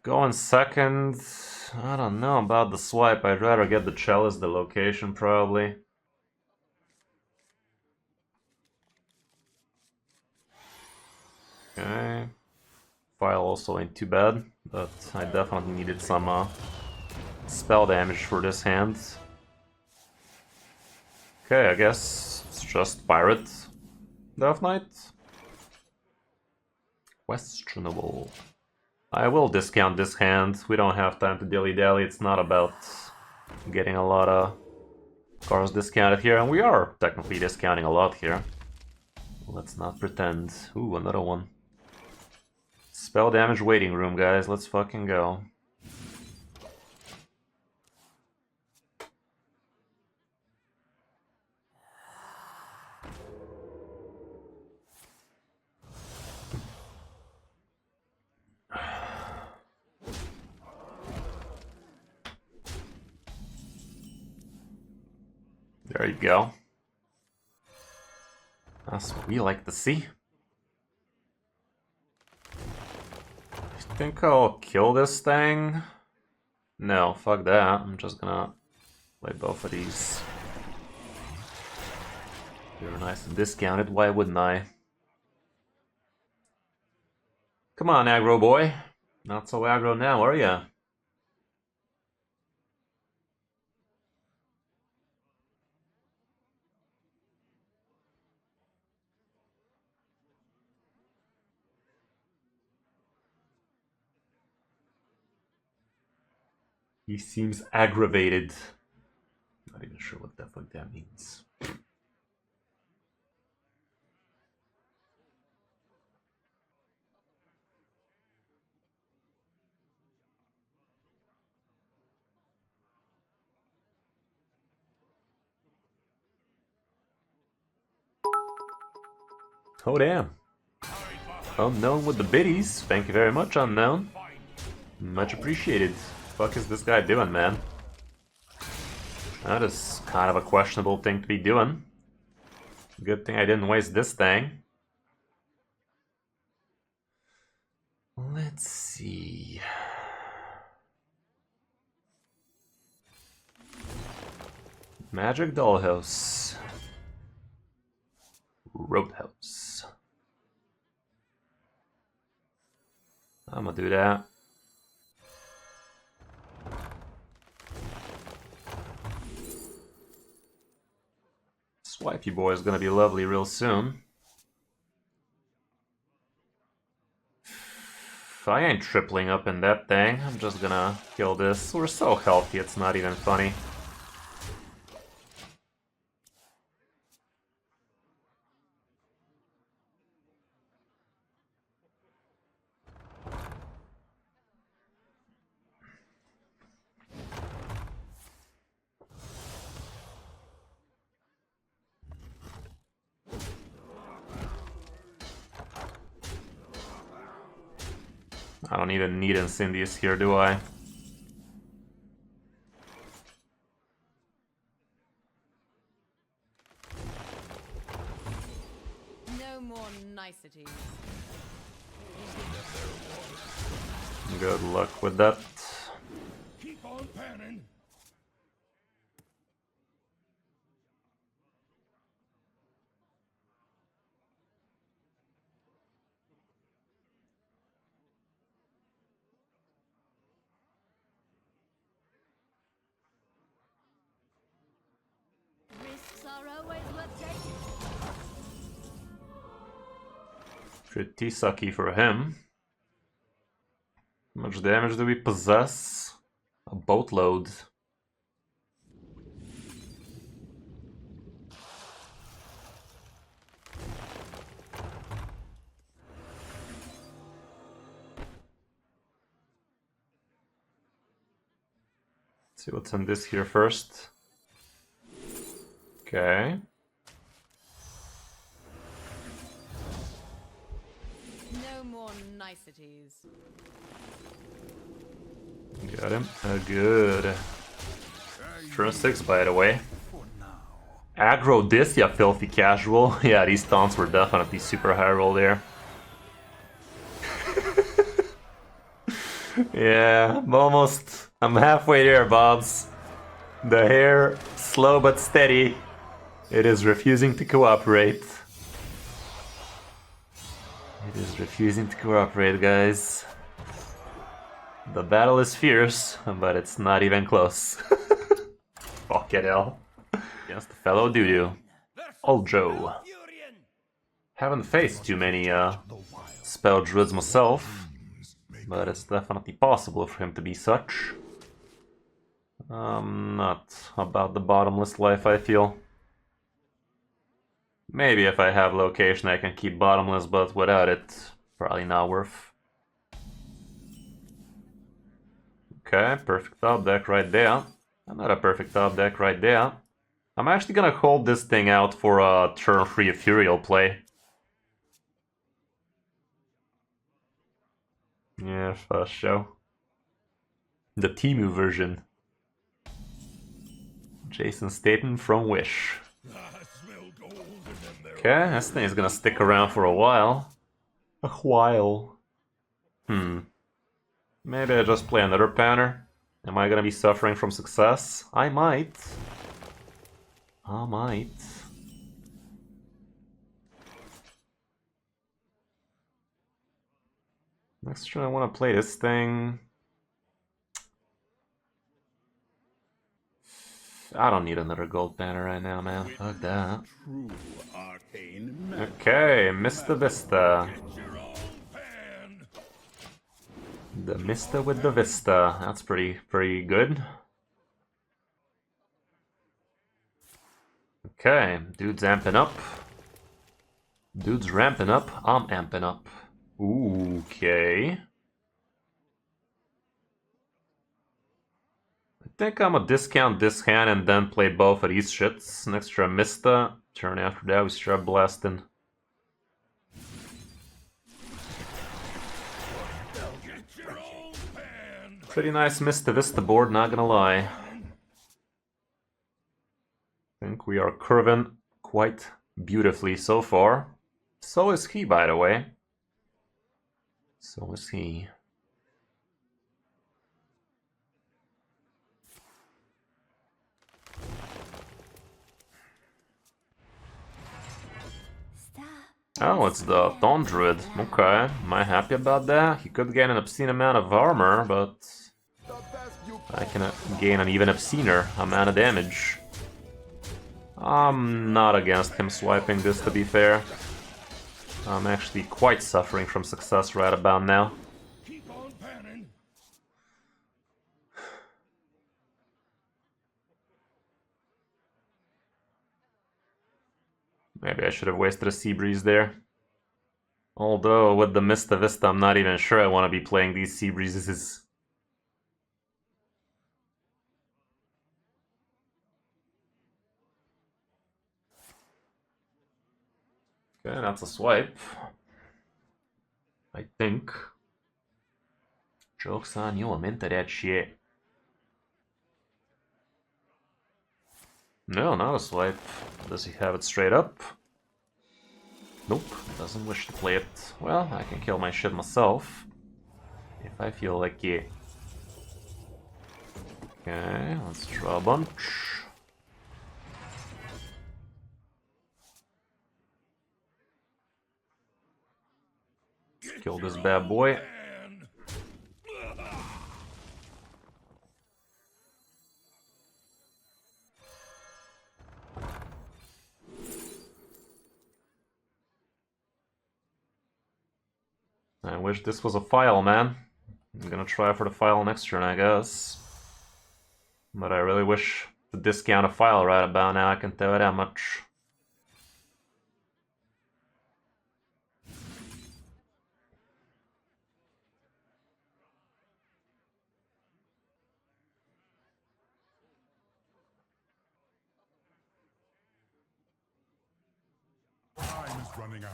Going second, I don't know about the swipe. I'd rather get the Chalice, the location probably. Okay. File also ain't too bad, but I definitely needed some spell damage for this hand. Okay, I guess it's just Pirate. Death Knight? Questionable. I will discount this hand. We don't have time to dilly-dally. It's not about getting a lot of cards discounted here, and we are technically discounting a lot here. Let's not pretend. Ooh, another one. Spell damage waiting room, guys. Let's fucking go. There you go. That's what we like to see. I think I'll kill this thing. No, fuck that. I'm just gonna play both of these. They're nice and discounted. Why wouldn't I? Come on, aggro boy. Not so aggro now, are ya? He seems aggravated. Not even sure what the fuck that means. Oh damn. Unknown with the biddies. Thank you very much, Unknown. Much appreciated. Fuck is this guy doing, man? That is kind of a questionable thing to be doing. Good thing I didn't waste this thing. Let's see. Magic Dollhouse. Roadhouse. I'm gonna do that. Swipey boy is gonna be lovely real soon. I ain't tripling up in that thing. I'm just gonna kill this. We're so healthy, it's not even funny. I don't even need Incendius here, do I? No more niceties. Good luck with that. Keep on panning. Risks are always worth taking. Pretty sucky for him. How much damage do we possess? A boatload. Let's see what's in this here first. Okay. No more niceties. Got him. Good. Turn 6, by the way. Aggro this, ya filthy casual. Yeah, these taunts were definitely super high roll there. Yeah, I'm halfway there, Bobs. The hair, slow but steady. It is refusing to cooperate. It is refusing to cooperate, guys. The battle is fierce, but it's not even close. Fuck it, hell. Against the fellow doo-doo. Old Joe. Haven't faced too many spell druids myself, but it's definitely possible for him to be such. Not about the bottomless life, I feel. Maybe if I have location I can keep bottomless, but without it, probably not worth. Okay, perfect top deck right there. Another perfect top deck right there. I'm actually gonna hold this thing out for a turn 3 Ethereal play. Yeah, first show. The Temu version. Jason Statham from Wish. Okay, this thing is gonna stick around for a while. Maybe I just play another Panner. Am I gonna be suffering from success? I might. I might. Next turn I want to play this thing. I don't need another gold banner right now, man. Fuck that. True arcane magic. Okay, Mr. Vista. The Mista with the Vista. That's pretty good. Okay, dude's amping up. Dude's ramping up. I'm amping up. Okay. I think I'm gonna discount this hand and then play both of these shits. Next turn Mista. Turn after that we start blasting. Pretty nice Mista Vista board, not gonna lie. I think we are curving quite beautifully so far. So is he, by the way. So is he. Oh, it's the Dawn Druid. Okay, am I happy about that? He could gain an obscene amount of armor, but I can gain an even obscener amount of damage. I'm not against him swiping this, to be fair. I'm actually quite suffering from success right about now. Keep on panning. Maybe I should have wasted a Sea Breeze there. Although, with the Mista Vista, I'm not even sure I want to be playing these Sea Breezes. Okay, that's a swipe. I think. Joke's on you, I'm into that shit. No, not a swipe. Does he have it straight up? Nope, doesn't wish to play it. Well, I can kill my shit myself. If I feel like it. Okay, let's draw a bunch. Kill this bad boy. I wish this was a file, man. I'm gonna try for the file next turn, I guess. But I really wish to discount a file right about now, I can tell you that much. Time is running out.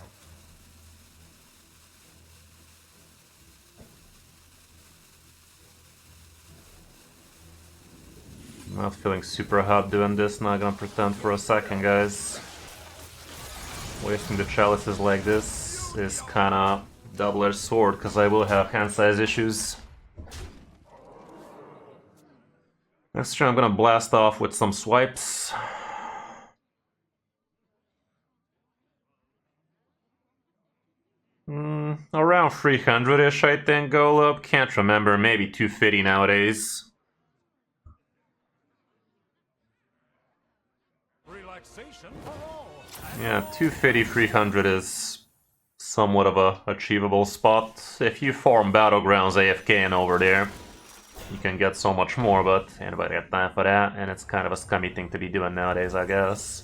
Not feeling super hot doing this, not gonna pretend for a second, guys. Wasting the chalices like this is kinda double-edged sword, because I will have hand size issues. Next turn I'm gonna blast off with some swipes. Around 300-ish, I think, goal up. Can't remember, maybe 250 nowadays. Relaxation for all. Yeah, 250, 300 is somewhat of a achievable spot. If you farm Battlegrounds AFK and over there, you can get so much more, but anybody got time for that? And it's kind of a scummy thing to be doing nowadays, I guess.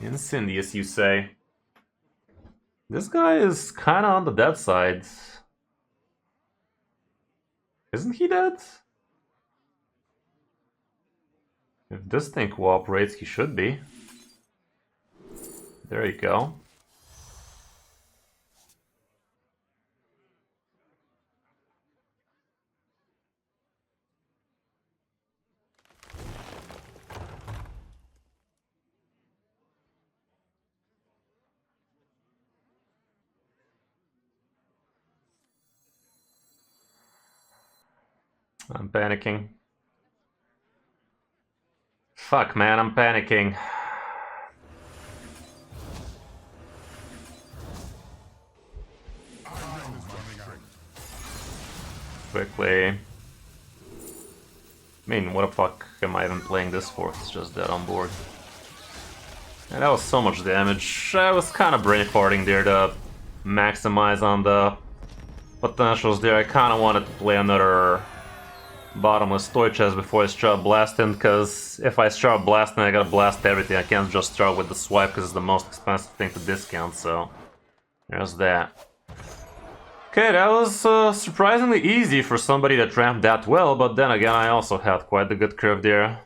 Incendious, you say? This guy is kind of on the dead side. Isn't he dead? If this thing cooperates, he should be. There you go. I'm panicking. Fuck, man, I'm panicking. Quickly. I mean, what the fuck am I even playing this for? It's just dead on board. And that was so much damage. I was kind of brain farting there to maximize on the potentials there. I kind of wanted to play another bottomless toy chest before I start blasting, because if I start blasting, I gotta blast everything. I can't just start with the swipe because it's the most expensive thing to discount, so there's that. Okay, that was surprisingly easy for somebody that ramped that well, but then again, I also had quite a good curve there.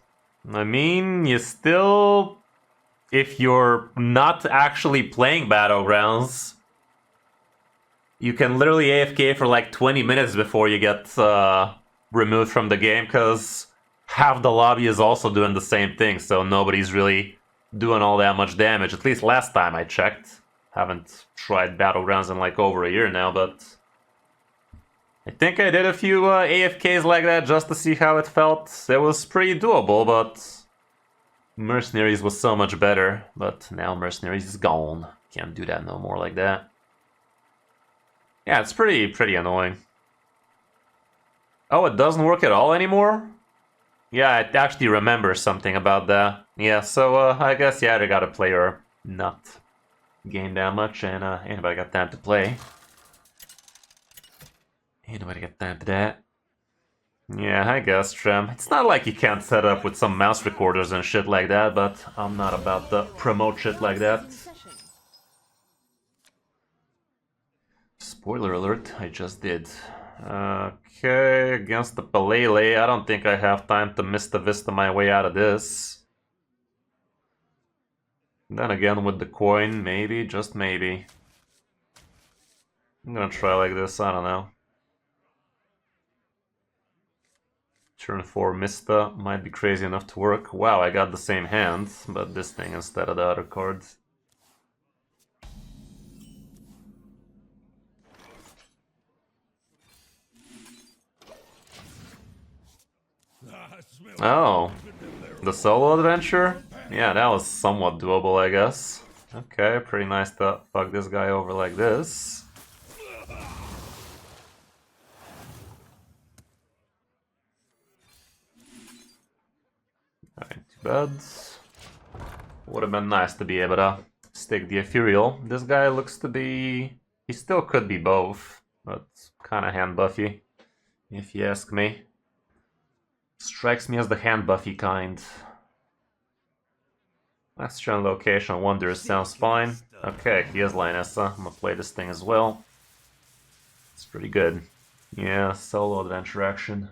I mean, you still, if you're not actually playing Battlegrounds, you can literally AFK for like 20 minutes before you get removed from the game, because half the lobby is also doing the same thing, so nobody's really doing all that much damage, at least last time I checked. Haven't tried Battlegrounds in like over a year now, but I think I did a few AFKs like that just to see how it felt. It was pretty doable, but Mercenaries was so much better. But now Mercenaries is gone. Can't do that no more like that. Yeah, it's pretty annoying. Oh, it doesn't work at all anymore? Yeah, I actually remember something about that. Yeah, so I guess you either gotta play or not gain that much, and anybody got time to play. Anybody got time to that? Yeah, I guess, Trem. It's not like you can't set up with some mouse recorders and shit like that, but I'm not about to promote shit like that. Spoiler alert, I just did. Okay, against the Palele, I don't think I have time to Mista Vista my way out of this. Then again, with the coin, maybe, just maybe. I'm gonna try like this, I don't know. Turn 4 Mista might be crazy enough to work. Wow, I got the same hand, but this thing instead of the other cards. Oh, the solo adventure? Yeah, that was somewhat doable, I guess. Okay, pretty nice to fuck this guy over like this. Alright, too bad. Would have been nice to be able to stick the Ethereal. This guy looks to be... he still could be both. but kind of hand buffy, if you ask me. Strikes me as the hand buffy kind. Last turn location wonders sounds fine. Okay, he has Lionessa. I'm gonna play this thing as well. It's pretty good. Yeah, solo adventure action.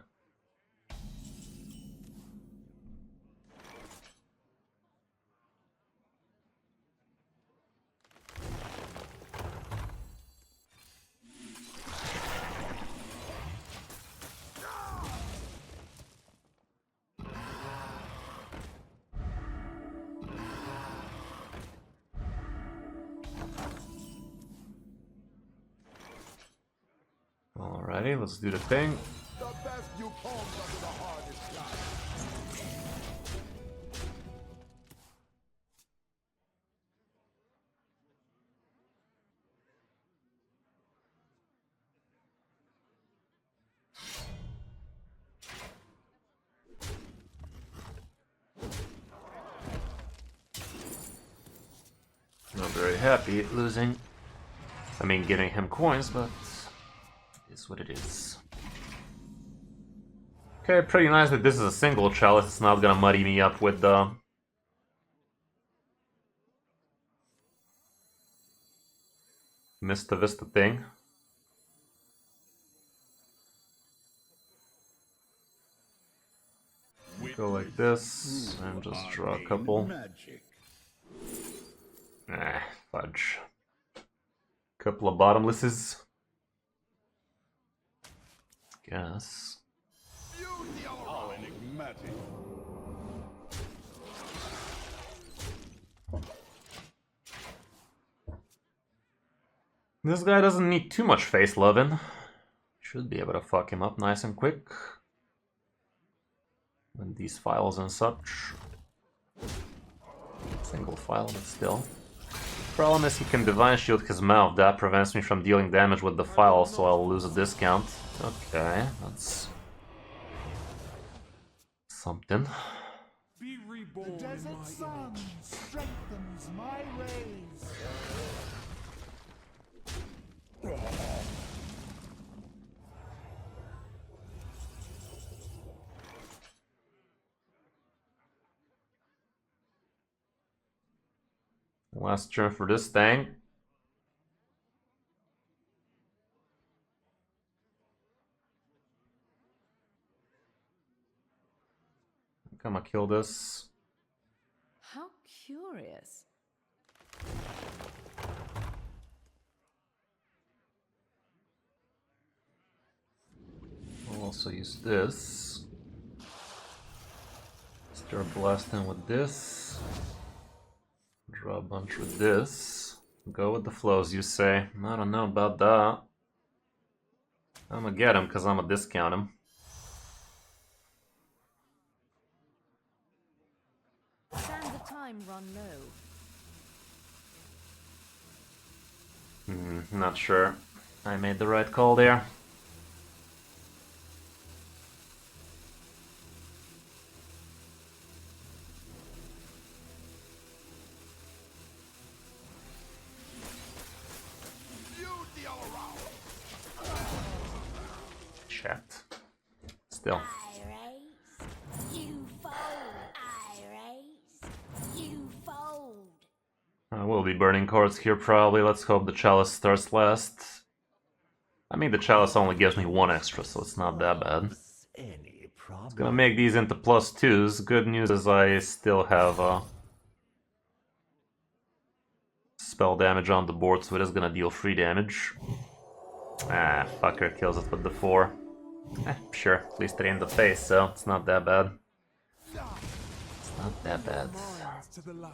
Alrighty, let's do the thing. The best you comes under the hardest time. Not very happy losing. I mean, getting him coins, but it's what it is. Okay, pretty nice that this is a single chalice. It's not gonna muddy me up with the Mista Vista thing. Go like this and just draw a couple. Magic. Fudge. Couple of bottomlesses. Guess. How enigmatic. This guy doesn't need too much face loving. Should be able to fuck him up nice and quick. With these files and such. Single file, but still. Problem is he can Divine Shield his mouth. That prevents me from dealing damage with the file, so I'll lose a discount. Okay, that's something. Be reborn. The desert sun strengthens my rays. Last turn for this thing. I'm gonna kill this. How curious. I'll also use this. Start blasting with this. Draw a bunch with this. Go with the flows, you say. I don't know about that. I'm gonna get him because I'm gonna discount him. Sands of time run low. Not sure. I made the right call there. Chat. Still. I raise, you fold. I raise, you fold. I will be burning cards here probably. Let's hope the chalice starts last. I mean, the chalice only gives me one extra, so it's not that bad. Any problem? It's gonna make these into +2s. Good news is I still have spell damage on the board, so it is gonna deal free damage. Ah, fucker kills it with the 4. Sure, at least it ain't the face, so it's not that bad. It's not that bad. Minds to the light.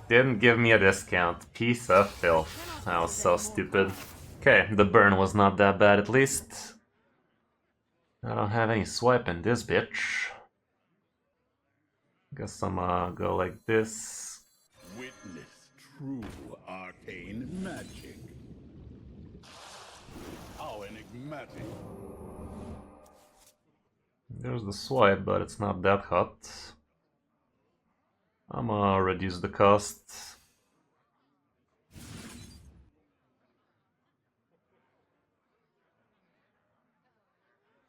Didn't give me a discount. Piece of filth. That was so stupid. Okay, the burn was not that bad at least. I don't have any swipe in this bitch. Guess I'm gonna go like this. Witness true arcane magic. How enigmatic. There's the swipe, but it's not that hot. I'm gonna reduce the cost.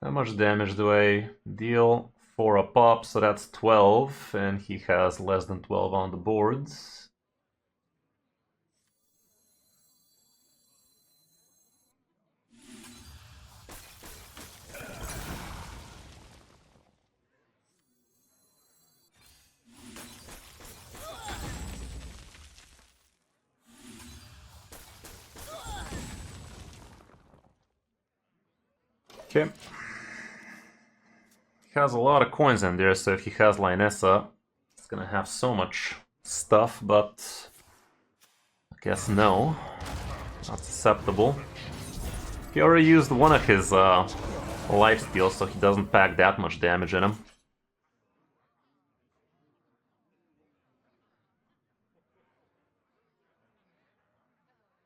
How much damage do I deal? 4 a pop, so that's 12, and he has less than 12 on the boards. Okay. He has a lot of coins in there, so if he has Lionessa, it's gonna have so much stuff, but I guess no. Not acceptable. He already used one of his lifesteals, so he doesn't pack that much damage in him.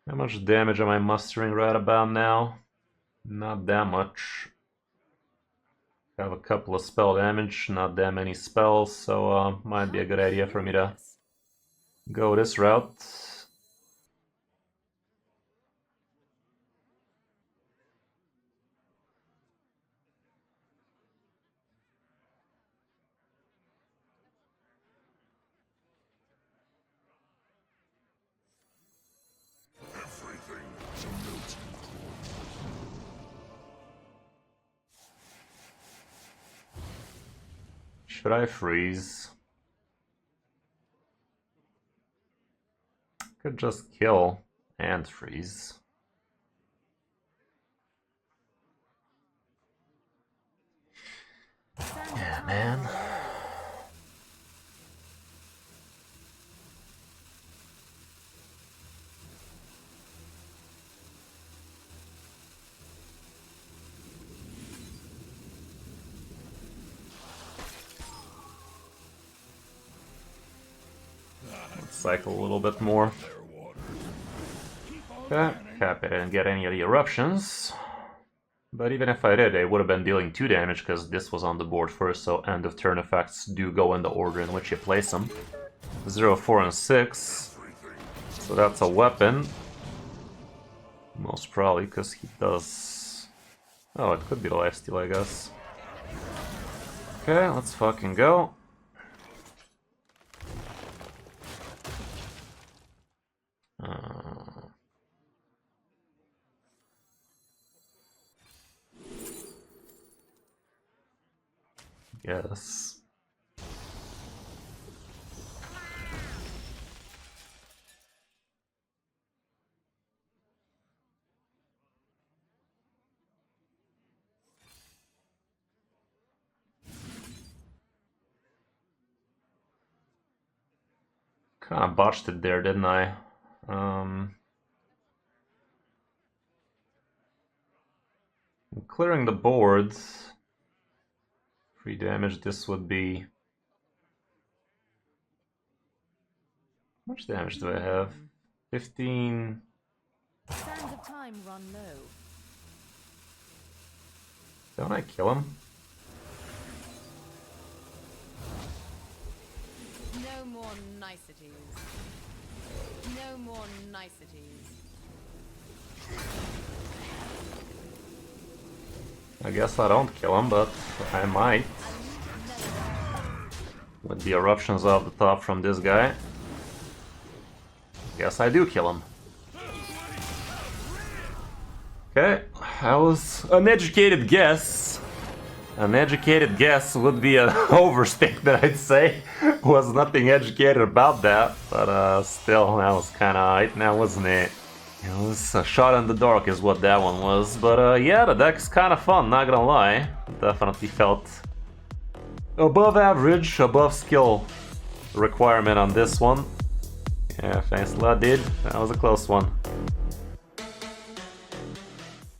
How much damage am I mustering right about now? Not that much. Have a couple of spell damage, not that many spells, so might be a good idea for me to go this route. Should I freeze? Could just kill and freeze. Yeah, man. Cycle a little bit more. Okay, happy I didn't get any of the eruptions. But even if I did, I would have been dealing 2 damage because this was on the board first, so end of turn effects do go in the order in which you place them. 0, 4, and 6. So that's a weapon. Most probably, because he does... Oh, it could be the lifesteal, I guess. Okay, let's fucking go. Yes. Kind of botched it there, didn't I? Clearing the boards. 3 damage, this would be... How much damage do I have? 15... Sands of time run low. Don't I kill him? No more niceties. No more niceties. I guess I don't kill him, but I might. With the eruptions off the top from this guy. Guess I do kill him. Okay, that was an educated guess. An educated guess would be an overstatement, I'd say. Was nothing educated about that, but still, that was kinda right now, wasn't it? It was a shot in the dark is what that one was, but yeah, the deck's kind of fun, not gonna lie. Definitely felt above average, above skill requirement on this one. Yeah, thanks a lot, dude. That was a close one.